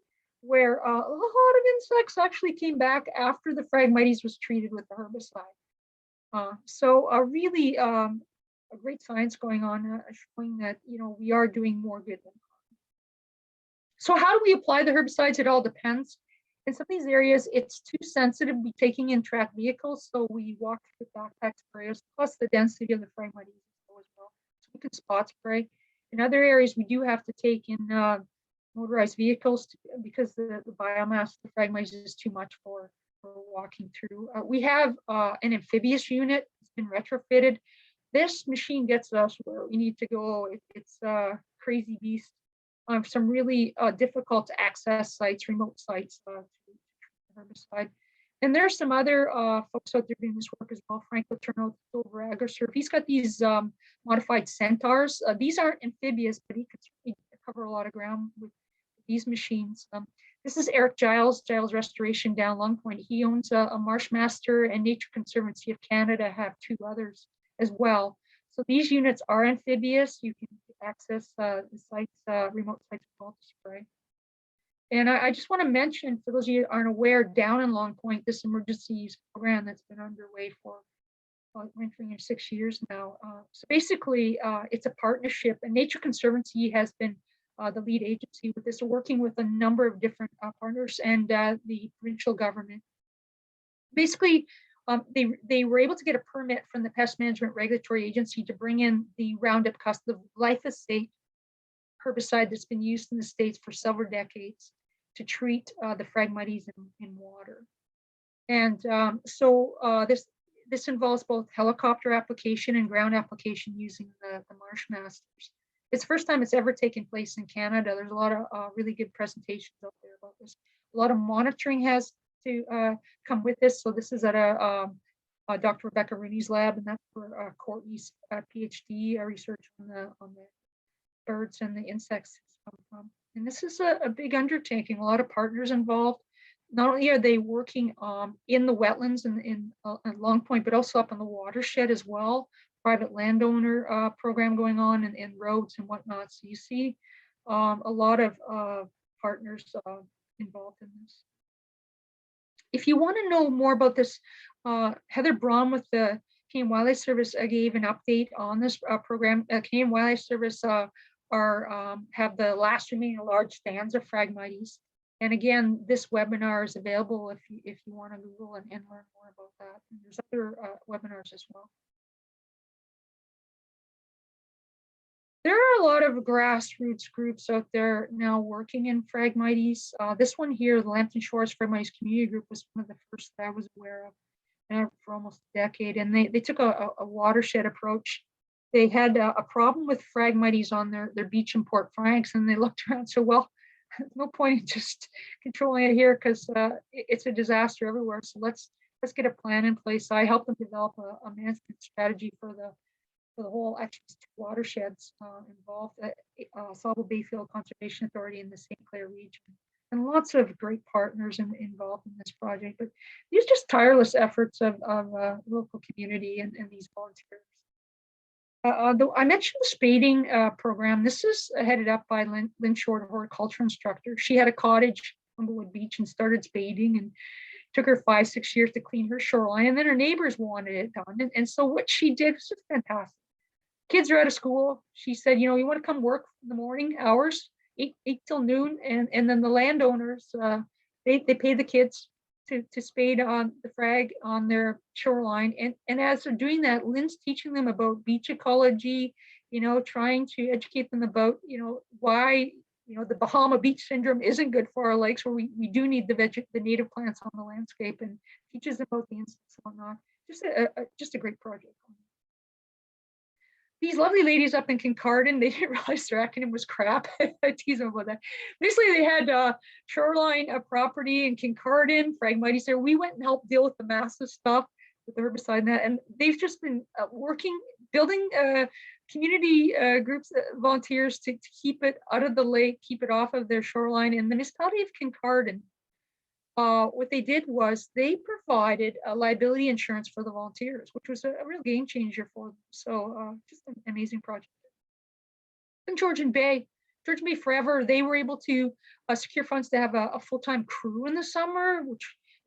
where a lot of insects actually came back after the Phragmites was treated with the herbicide. So really a great science going on, showing that we are doing more good than harm. So how do we apply the herbicides? It all depends. In some of these areas, it's too sensitive to be taking in tracked vehicles, so we walk through backpack sprayers, plus the density of the Phragmites as well. So we can spot spray. In other areas, we do have to take in motorized vehicles because the biomass of the Phragmites is too much for walking through. We have an amphibious unit. It's been retrofitted. This machine gets us where we need to go. It's a crazy beast. Some really difficult to access sites, remote sites to herbicide. And there's some other folks out there doing this work as well. Frank Letourneau over AgriServe. He's got these modified centaurs. These aren't amphibious, but he could certainly cover a lot of ground with these machines. This is Eric Giles Restoration down Long Point. He owns a Marshmaster, and Nature Conservancy of Canada have 2 others as well. So these units are amphibious. You can access the sites, remote sites with multi spray. And I just want to mention, for those of you who aren't aware, down in Long Point, this emergency use program that's been underway for entering in 6 years now. So basically, it's a partnership, and Nature Conservancy has been the lead agency with this, working with a number of different partners and the provincial government. Basically, they were able to get a permit from the Pest Management Regulatory Agency to bring in the Roundup Cusp, the glyphosate herbicide that's been used in the States for several decades to treat the Phragmites in water. And this involves both helicopter application and ground application using the Marshmasters. It's the first time it's ever taken place in Canada. There's a lot of really good presentations out there about this. A lot of monitoring has to come with this. So this is at Dr. Rebecca Rooney's lab, and that's where Courtney's PhD research on the birds and the insects come from. And this is a big undertaking, a lot of partners involved. Not only are they working in the wetlands in Long Point, but also up on the watershed as well. Private landowner program going on and roads and whatnot. So you see a lot of partners involved in this. If you want to know more about this, Heather Braun with the Canadian Wildlife Service gave an update on this program. Canadian Wildlife Service have the last remaining large stands of Phragmites. And again, this webinar is available if you want to Google and learn more about that. And there's other webinars as well. There are a lot of grassroots groups out there now working in Phragmites. This one here, the Lambton Shores Phragmites Community Group, was one of the first that I was aware of for almost a decade. And they took a watershed approach. They had a problem with Phragmites on their beach in Port Franks, and they looked around and said, well, no point in just controlling it here because it's a disaster everywhere. So let's get a plan in place. So I helped them develop a management strategy for the whole actually 2 watersheds involved, Sable Bayfield Conservation Authority in the St. Clair region, and lots of great partners involved in this project. But these just tireless efforts of local community and these volunteers. I mentioned the spading program. This is headed up by Lynn Shorter, horticulture instructor. She had a cottage on Humblewood Beach and started spading, and took her 5-6 years to clean her shoreline. And then her neighbors wanted it done. And so what she did was just fantastic. Kids are out of school. She said, you want to come work in the morning hours, 8 till noon. And then the landowners, they pay the kids to spade on the frag on their shoreline. And as they're doing that, Lynn's teaching them about beach ecology, trying to educate them about, why, the Bahama Beach syndrome isn't good for our lakes, where we do need the native plants on the landscape, and teaches them about the insects and whatnot. Just a great project. These lovely ladies up in Kincardine, they didn't realize their acronym was crap. I tease them about that. Basically, they had shoreline property in Kincardine, Phragmites there. We went and helped deal with the massive stuff with the herbicide and that. And they've just been building community groups, volunteers to keep it out of the lake, keep it off of their shoreline. And the municipality of Kincardine, what they did was they provided a liability insurance for the volunteers, which was a real game changer for them. So just an amazing project. In Georgian Bay, Georgian Bay Forever, they were able to secure funds to have a full-time crew in the summer,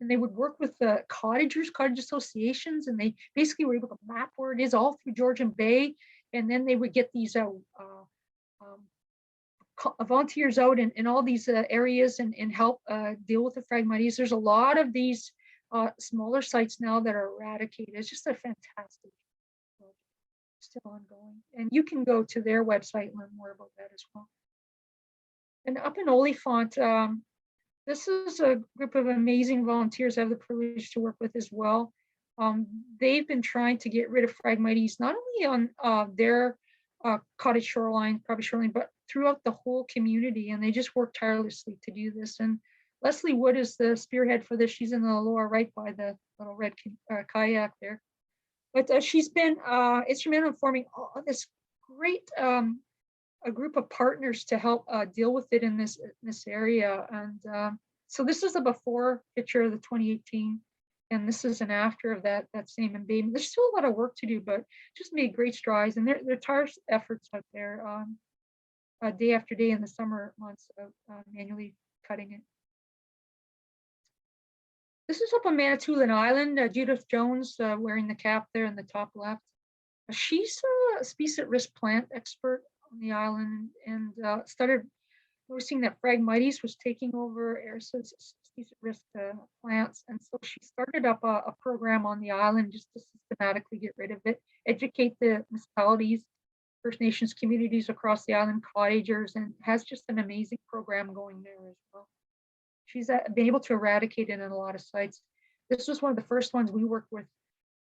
and they would work with the cottage associations, and they basically were able to map where it is all through Georgian Bay, and then they would get these volunteers out in all these areas and help deal with the Phragmites. There's a lot of these smaller sites now that are eradicated. It's just a fantastic project, still ongoing. And you can go to their website and learn more about that as well. And up in Oliphant, this is a group of amazing volunteers I have the privilege to work with as well. They've been trying to get rid of Phragmites, not only on their cottage shoreline, but throughout the whole community, and they just work tirelessly to do this. And Leslie Wood is the spearhead for this. She's in the lower right by the little red kayak there. But she's been instrumental in forming this great a group of partners to help deal with it in this area. And so this is a before picture of the 2018, and this is an after of that same embayment. There's still a lot of work to do, but just made great strides, and they're tireless efforts out there, day after day in the summer months of manually cutting it. This is up on Manitoulin Island. Judith Jones wearing the cap there in the top left. She's a species at risk plant expert on the island, and started noticing that Phragmites was taking over species at risk plants. And so she started up a program on the island just to systematically get rid of it, educate the municipalities, First Nations communities across the island, cottagers, and has just an amazing program going there as well. She's been able to eradicate it in a lot of sites. This was one of the first ones we worked with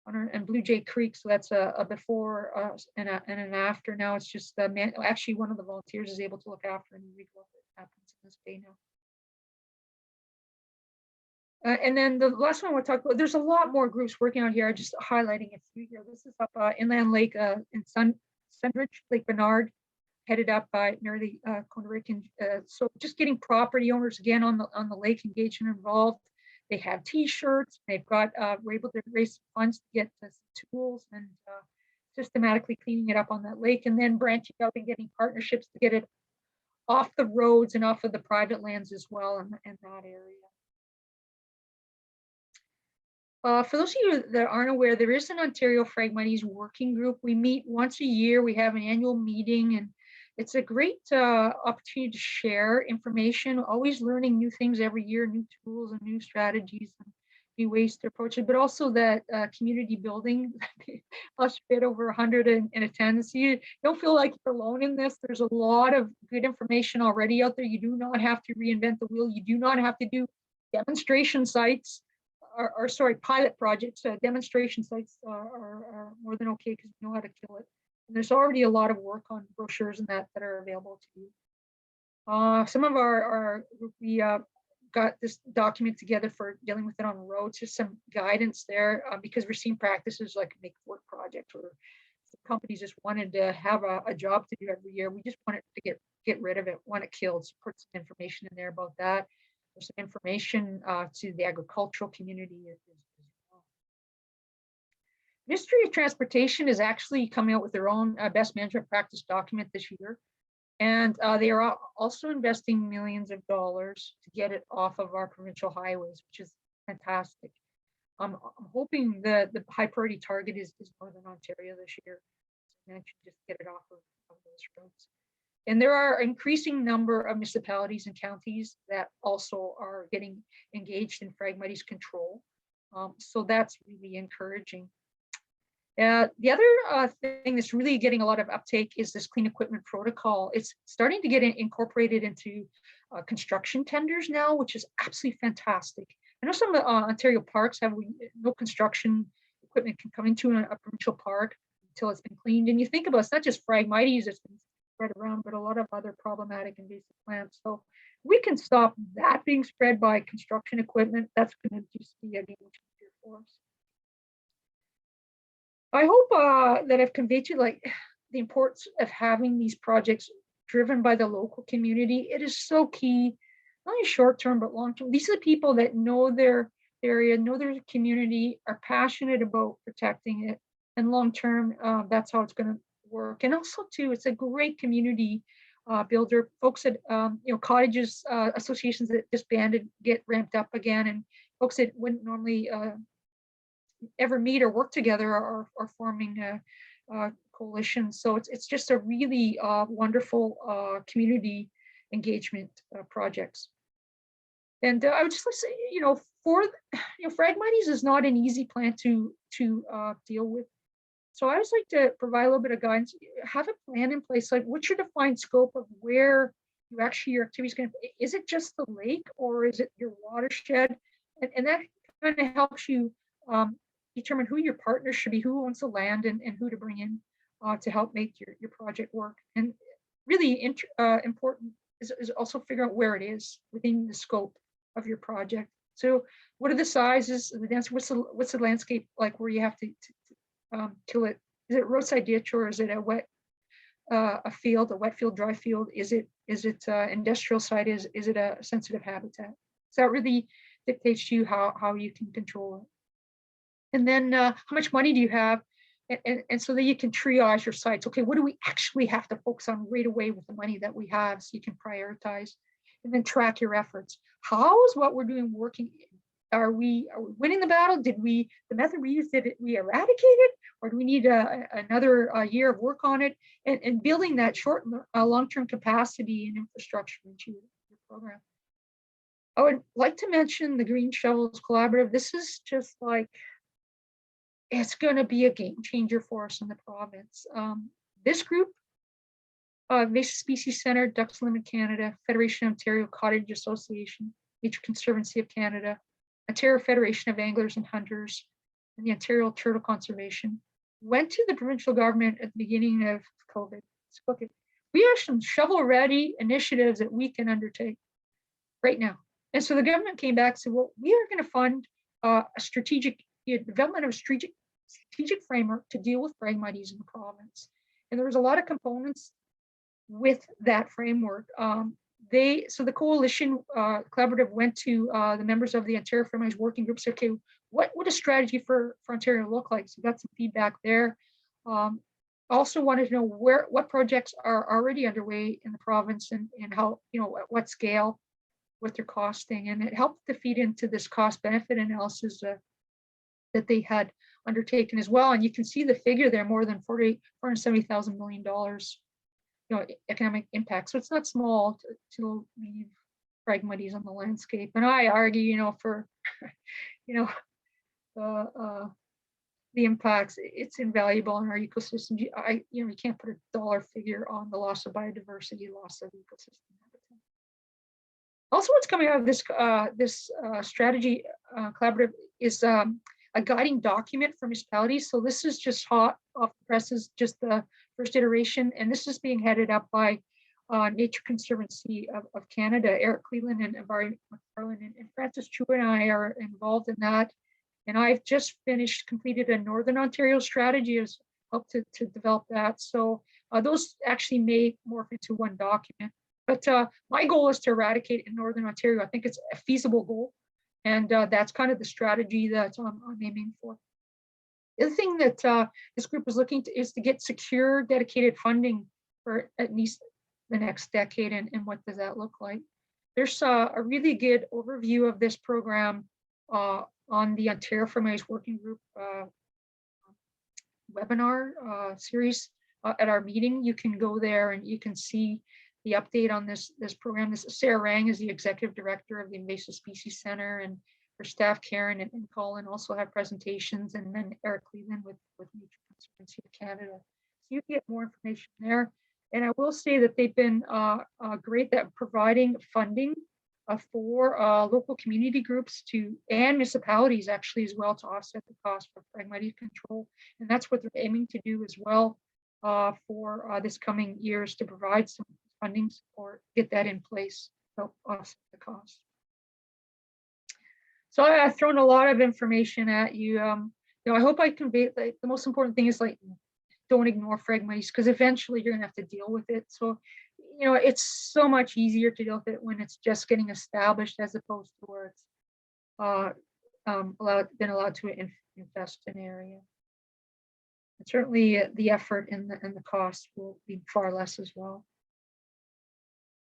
on her in Blue Jay Creek, so that's a before and an after. Now it's just actually one of the volunteers is able to look after and read what happens in this bay now. And then the last one we'll talk about, there's a lot more groups working on here. I'm just highlighting a few here. This is up Inland Lake in Sundridge, Lake Bernard, headed up by Mary Konderik. So just getting property owners again on the lake engaged and involved. They have T-shirts. They've got we're able to raise funds to get tools and systematically cleaning it up on that lake, and then branching out and getting partnerships to get it off the roads and off of the private lands as well in that area. For those of you that aren't aware, there is an Ontario Phragmites Working Group. We meet once a year. We have an annual meeting, and it's a great opportunity to share information, always learning new things every year, new tools and new strategies and new ways to approach it, but also that community building. Us fit over 100 in attendance. You don't feel like you're alone in this. There's a lot of good information already out there. You do not have to reinvent the wheel. You do not have to do demonstration sites. Or sorry, pilot projects. Demonstration sites are more than okay because you know how to kill it. And there's already a lot of work on brochures and that are available to you. Some of we got this document together for dealing with it on roads. Just some guidance there because we're seeing practices like make work projects where companies just wanted to have a job to do every year. We just wanted to get rid of it, want it killed. So put some information in there about that. There's some information to the agricultural community as well. Ministry of Transportation is actually coming out with their own best management practice document this year. And they are also investing millions of dollars to get it off of our provincial highways, which is fantastic. I'm hoping that the high priority target is Northern Ontario this year. So just get it off of those roads. And there are an increasing number of municipalities and counties that also are getting engaged in Phragmites control. So that's really encouraging. The other thing that's really getting a lot of uptake is this clean equipment protocol. It's starting to get incorporated into construction tenders now, which is absolutely fantastic. I know some Ontario parks have no construction equipment can come into a provincial park until it's been cleaned. And you think about it's not just Phragmites that's been spread around, but a lot of other problematic invasive plants. So we can stop that being spread by construction equipment. That's going to just be a game changer for us. I hope that I've conveyed to you like the importance of having these projects driven by the local community. It is so key, not only short term, but long term. These are the people that know their area, know their community, are passionate about protecting it. And long term, that's how it's going to work. And also too, it's a great community builder, folks at cottages associations that disbanded get ramped up again, and folks that wouldn't normally ever meet or work together are forming coalitions. So it's just a really wonderful community engagement projects. And I would just like to say, Phragmites is not an easy plant to deal with. So I always like to provide a little bit of guidance. Have a plan in place. Like, what's your defined scope of where your activity is going to? Is it just the lake, or is it your watershed? And that kind of helps you determine who your partners should be, who owns the land, and who to bring in to help make your project work. And really important is also figure out where it is within the scope of your project. So what are the sizes, the density, what's the landscape like where you have to kill it? Is it roadside ditch, or is it a wet field, a wet field, dry field? Is it industrial site? Is it a sensitive habitat? So that really dictates to you how you can control it. And then how much money do you have? And so that you can triage your sites. Okay, what do we actually have to focus on right away with the money that we have, so you can prioritize, and then track your efforts. How is what we're doing working? Are we winning the battle? The method we used, did we eradicate it? Or do we need another year of work on it? And building that short and long-term capacity and infrastructure into your program. I would like to mention the Green Shovels Collaborative. This is just like, it's going to be a game changer for us in the province. This group, Invasive Species Centre, Ducks Unlimited Canada, Federation of Ontario Cottage Association, Nature Conservancy of Canada, Ontario Federation of Anglers and Hunters, and the Ontario Turtle Conservation went to the provincial government at the beginning of COVID. So, okay, we have some shovel-ready initiatives that we can undertake right now. And so the government came back and said, well, we are going to fund a development of a strategic framework to deal with Phragmites in the province. And there was a lot of components with that framework. So the coalition collaborative went to the members of the Ontario Phragmites Working Group, said, okay, what would a strategy for Ontario look like? So got some feedback there. Also wanted to know what projects are already underway in the province, and how, at what scale, what they're costing. And it helped to feed into this cost benefit analysis that they had undertaken as well. And you can see the figure there, more than $470,000 million economic impact. So it's not small to leave Phragmites on the landscape. And I argue, for the impacts, it's invaluable in our ecosystem. You can't put a dollar figure on the loss of biodiversity, loss of ecosystem habitat. Also, what's coming out of this strategy collaborative is a guiding document for municipalities. So this is just hot off the presses, just the first iteration, and this is being headed up by Nature Conservancy of Canada, Eric Cleveland and Barry McFarlane, and Francis Chu and I are involved in that. And I've just completed a Northern Ontario strategy, has helped to develop that. So those actually may morph into one document. But my goal is to eradicate in Northern Ontario. I think it's a feasible goal. And that's kind of the strategy that I'm aiming for. The other thing that this group is looking to is to get secure, dedicated funding for at least the next decade. And what does that look like? There's a really good overview of this program on the Ontario Phragmites Working Group webinar series at our meeting. You can go there and you can see the update on this program. Sarah Rang is the executive director of the Invasive Species Centre, and her staff, Karen and Colin, also have presentations, and then Eric Cleveland with Nature Conservancy of Canada. So you can get more information there. And I will say that they've been great at providing funding for local community groups and municipalities actually as well, to offset the cost for Fragmented control. And that's what they're aiming to do as well for this coming years, to provide some funding support, get that in place to help offset the cost. So I've thrown a lot of information at you. I hope I convey the most important thing is, like, don't ignore Phragmites, because eventually you're gonna have to deal with it. So, it's so much easier to deal with it when it's just getting established, as opposed to where it's been allowed to infest an area. And certainly the effort and the cost will be far less as well.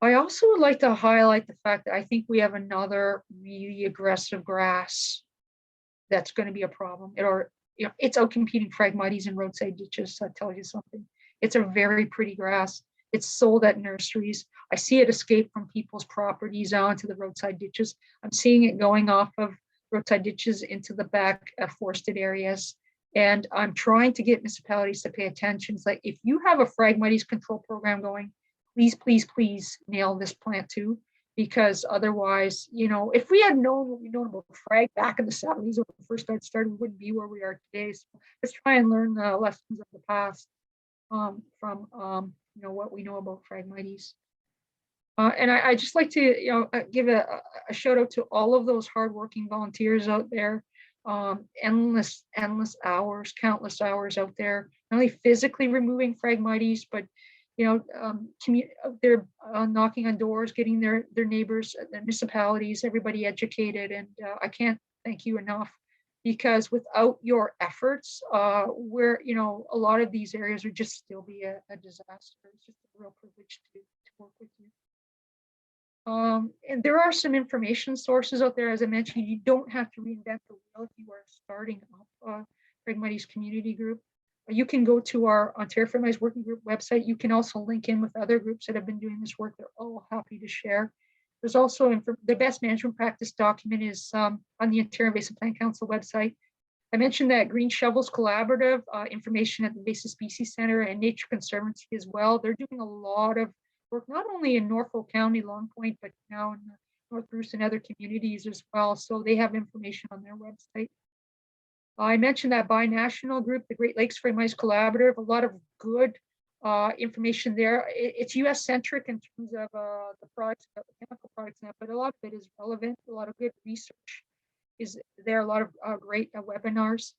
I also would like to highlight the fact that I think we have another really aggressive grass that's going to be a problem. It's out competing Phragmites in roadside ditches. So that tells you something. It's a very pretty grass. It's sold at nurseries. I see it escape from people's properties onto the roadside ditches. I'm seeing it going off of roadside ditches into the back forested areas. And I'm trying to get municipalities to pay attention. It's like, if you have a Phragmites control program going, please, please, please nail this plant too. Because otherwise, if we had known what we know about frag back in the 70s when we first started, we wouldn't be where we are today. So let's try and learn the lessons of the past from what we know about Phragmites. And I just like to give a shout out to all of those hardworking volunteers out there. Endless hours, countless hours out there, not only physically removing Phragmites, but they're knocking on doors, getting their neighbors, their municipalities, everybody educated. And I can't thank you enough, because without your efforts, a lot of these areas would just still be a disaster. It's just a real privilege to work with you. And there are some information sources out there. As I mentioned, you don't have to reinvent the wheel if you are starting up a Phragmites community group. You can go to our Ontario Phragmites Working Group website. You can also link in with other groups that have been doing this work. They're all happy to share. There's also the best management practice document is on the Ontario Invasive Plant Council website. I mentioned that Green Shovels Collaborative, information at the Invasive Species Centre and Nature Conservancy as well. They're doing a lot of work, not only in Norfolk County, Long Point, but now in North Bruce and other communities as well. So they have information on their website. I mentioned that binational group, the Great Lakes Phragmites Collaborative, a lot of good information there. It's US centric in terms of the products, the chemical products, but a lot of it is relevant. A lot of good research is there, a lot of great webinars.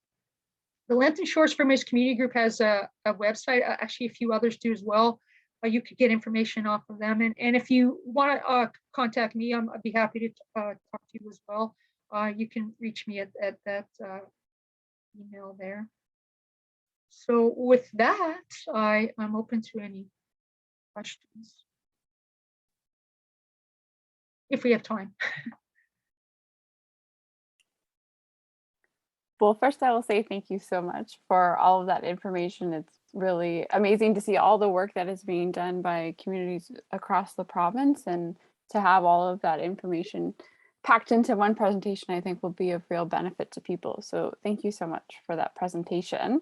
The Lambton Shores Phragmites Community Group has a website, actually a few others do as well. You could get information off of them. And if you want to contact me, I'd be happy to talk to you as well. You can reach me at that email there. So with that, I'm open to any questions, if we have time. Well, first I will say thank you so much for all of that information. It's really amazing to see all the work that is being done by communities across the province, and to have all of that information packed into one presentation, I think will be of real benefit to people. So thank you so much for that presentation.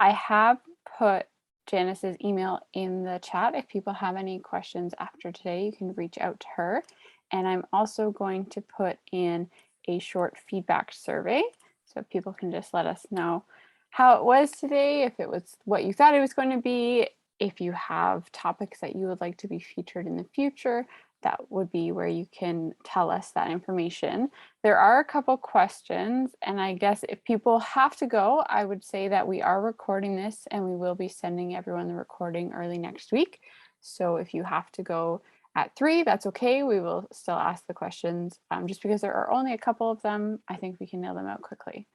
I have put Janice's email in the chat. If people have any questions after today, you can reach out to her. And I'm also going to put in a short feedback survey, so people can just let us know how it was today, if it was what you thought it was going to be, if you have topics that you would like to be featured in the future. That would be where you can tell us that information. There are a couple questions, and I guess if people have to go, I would say that we are recording this and we will be sending everyone the recording early next week. So if you have to go at 3, that's okay. We will still ask the questions. Just because there are only a couple of them, I think we can nail them out quickly.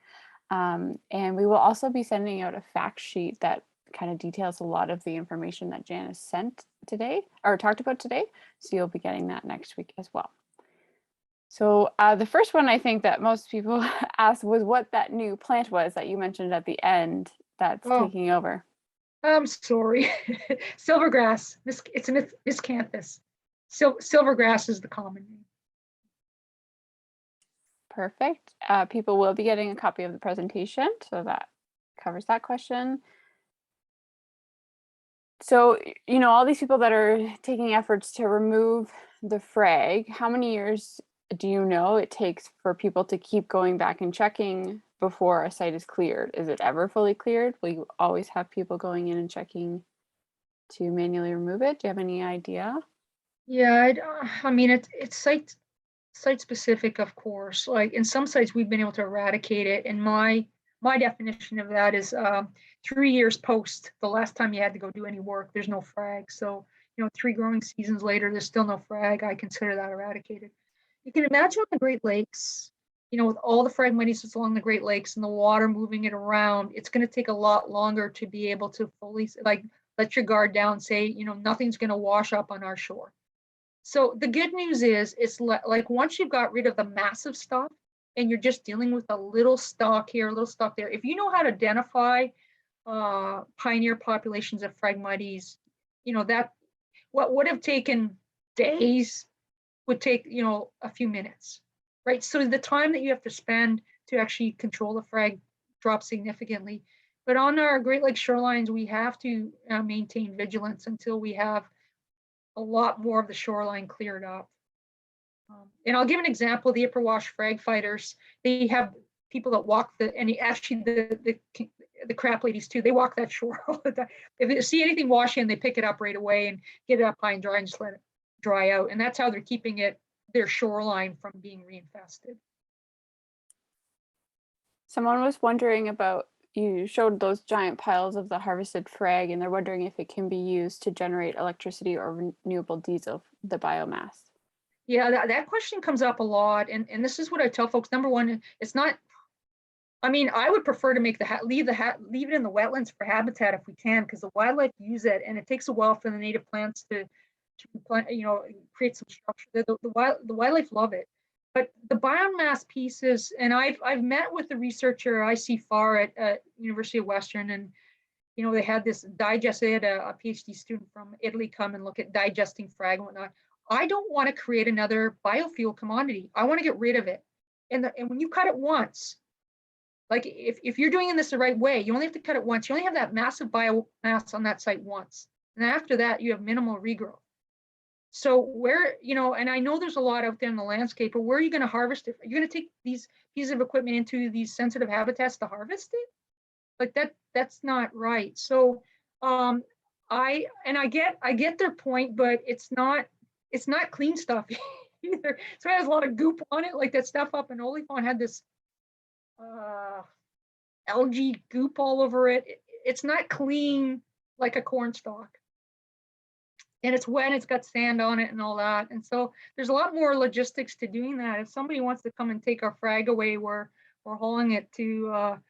And we will also be sending out a fact sheet that kind of details a lot of the information that Janice sent today or talked about today. So you'll be getting that next week as well. So the first one I think that most people asked was what that new plant was that you mentioned at the end that's taking over. I'm sorry. Silvergrass. It's a miscanthus. Silvergrass is the common name. Perfect. People will be getting a copy of the presentation, so that covers that question. So, all these people that are taking efforts to remove the frag, how many years do you know it takes for people to keep going back and checking before a site is cleared? Is it ever fully cleared? Will you always have people going in and checking to manually remove it? Do you have any idea? Yeah, I mean, it's site specific, of course. Like in some sites, we've been able to eradicate it. And my definition of that is 3 years post the last time you had to go do any work, there's no frag. So, 3 growing seasons later, there's still no frag. I consider that eradicated. You can imagine on the Great Lakes, with all the Phragmites that's along the Great Lakes and the water moving it around, it's going to take a lot longer to be able to fully let your guard down, say, nothing's going to wash up on our shore. So the good news is, it's like once you've got rid of the massive stuff and you're just dealing with a little stock here, a little stock there, if you know how to identify pioneer populations of Phragmites, that what would have taken days would take, a few minutes, right? So the time that you have to spend to actually control the frag drops significantly. But on our Great Lakes shorelines, we have to maintain vigilance until we have a lot more of the shoreline cleared up. And I'll give an example, the upper wash frag fighters, they have people that walk actually the crap ladies too, they walk that shore all the time. If they see anything washing, they pick it up right away and get it up high and dry and just let it dry out. And that's how they're keeping their shoreline from being reinfested. Someone was wondering about, you showed those giant piles of the harvested frag, and they're wondering if it can be used to generate electricity or renewable diesel, the biomass. Yeah, that question comes up a lot. And this is what I tell folks. Number one, it's not, I mean, I would prefer to leave it in the wetlands for habitat if we can, because the wildlife use it, and it takes a while for the native plants to plant, create some structure. The wildlife love it. But the biomass pieces, and I've met with the researcher I.C. Farr at University of Western, and they had this digest. They had a PhD student from Italy come and look at digesting frag and whatnot. I don't want to create another biofuel commodity. I want to get rid of it. And when you cut it once, like if you're doing this the right way, you only have to cut it once. You only have that massive biomass on that site once, and after that, you have minimal regrowth. So where, and I know there's a lot out there in the landscape, but where are you going to harvest it? You're going to take these pieces of equipment into these sensitive habitats to harvest it? Like that's not right. So I get their point, but it's not clean stuff either. So it has a lot of goop on it, like that stuff up in Olifant had this algae goop all over it. It's not clean like a corn stalk. And it's wet, it's got sand on it and all that. And so there's a lot more logistics to doing that. If somebody wants to come and take our frag away, we're hauling it to, hauling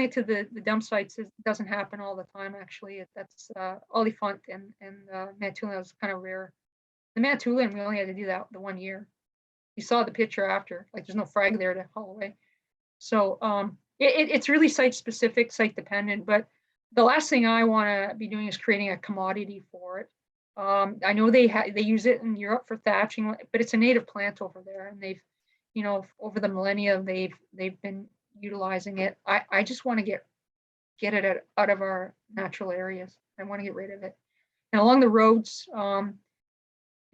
it to the dump sites doesn't happen all the time, actually. That's Olifant and Manitoulin is kind of rare. The Manitoulin, we only had to do that the 1 year. You saw the picture after, like there's no frag there to haul away. So it's really site specific, site dependent, but the last thing I want to be doing is creating a commodity for it. I know they use it in Europe for thatching, but it's a native plant over there, and they've, over the millennia they've been utilizing it. I just want to get it out of our natural areas. I want to get rid of it. And along the roads,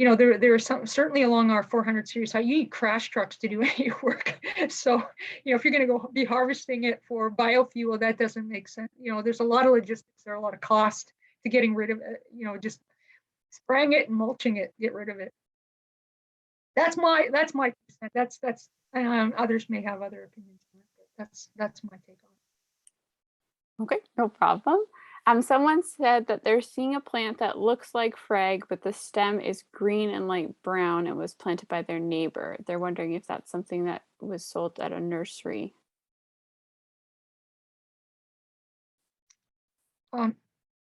there are some, certainly along our 400 series, how you need crash trucks to do any work. So, if you're going to go be harvesting it for biofuel, that doesn't make sense. There's a lot of logistics, there are a lot of cost to getting rid of it, just spraying it and mulching it, get rid of it. That's my percent. That's others may have other opinions on it, but that's my take on it. Okay, no problem. Someone said that they're seeing a plant that looks like frag, but the stem is green and light brown and was planted by their neighbor. They're wondering if that's something that was sold at a nursery. But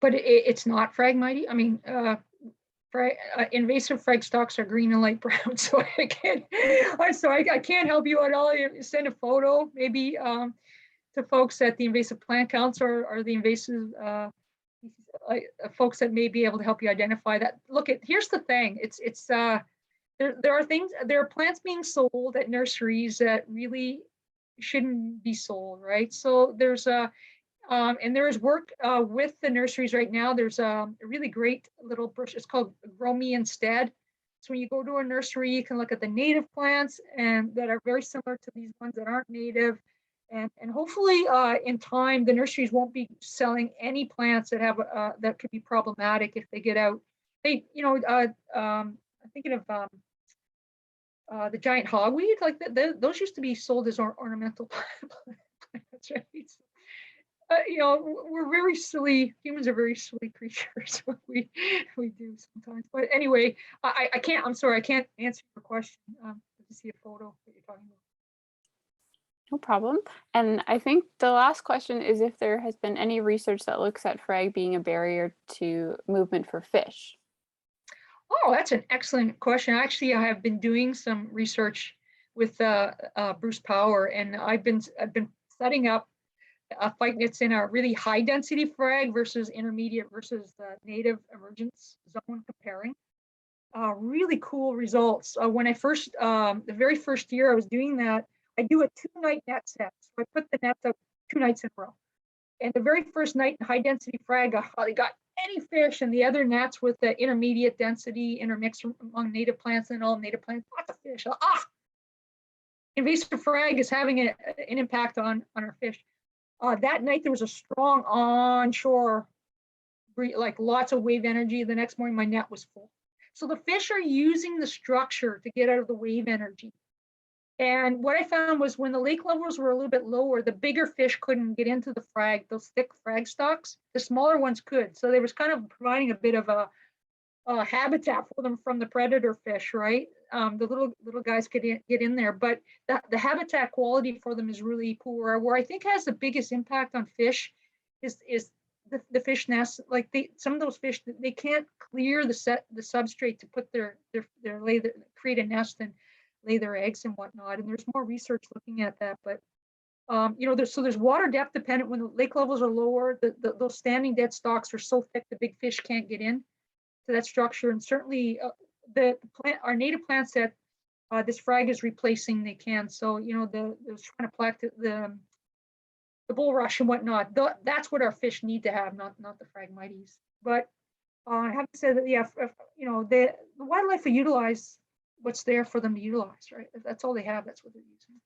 it's not Phragmite. I mean, invasive frag stalks are green and light brown, so I can't help you at all. Send a photo, maybe. To folks at the Invasive Plant Council or the invasive folks that may be able to help you identify that. Here's the thing. There are plants being sold at nurseries that really shouldn't be sold, right? So there's and there is work with the nurseries right now. There's a really great little brush. It's called Grow Me Instead. So when you go to a nursery, you can look at the native plants and that are very similar to these ones that aren't native. And hopefully in time, the nurseries won't be selling any plants that have that could be problematic if they get out. I'm thinking of the giant hogweed, like those used to be sold as ornamental plants, right? We're very silly. Humans are very silly creatures. we do sometimes. But anyway, I can't. I'm sorry, I can't answer your question. To see a photo that you're talking about. No problem. And I think the last question is if there has been any research that looks at frag being a barrier to movement for fish. Oh, that's an excellent question. Actually, I have been doing some research with Bruce Power, and I've been setting up phytoliths in a really high density frag versus intermediate versus the native emergence zone comparing. Really cool results. When I first, the very first year I was doing that, I do a 2-night net set. So I put the nets up 2 nights in a row. And the very first night in high density frag, I hardly got any fish, and the other nets with the intermediate density intermixed among native plants and all native plants, lots of fish. Invasive frag is having an impact on our fish. That night there was a strong onshore, like lots of wave energy. The next morning my net was full. So the fish are using the structure to get out of the wave energy. And what I found was when the lake levels were a little bit lower, the bigger fish couldn't get into the frag, those thick frag stalks. The smaller ones could. So they was kind of providing a bit of a habitat for them from the predator fish, right? The little guys could get in there, but the habitat quality for them is really poor. Where I think has the biggest impact on fish is the fish nests. Like some of those fish, they can't clear the substrate to put create a nest and lay their eggs and whatnot. And there's more research looking at that, but there's water depth dependent. When the lake levels are lower, those standing dead stalks are so thick the big fish can't get in to that structure. And certainly our native plants that this frag is replacing, they can. So the trying to plaque the bulrush and whatnot. That's what our fish need to have, not the Phragmites. But I have to say that the wildlife will utilize what's there for them to utilize, right? If that's all they have, that's what they're using.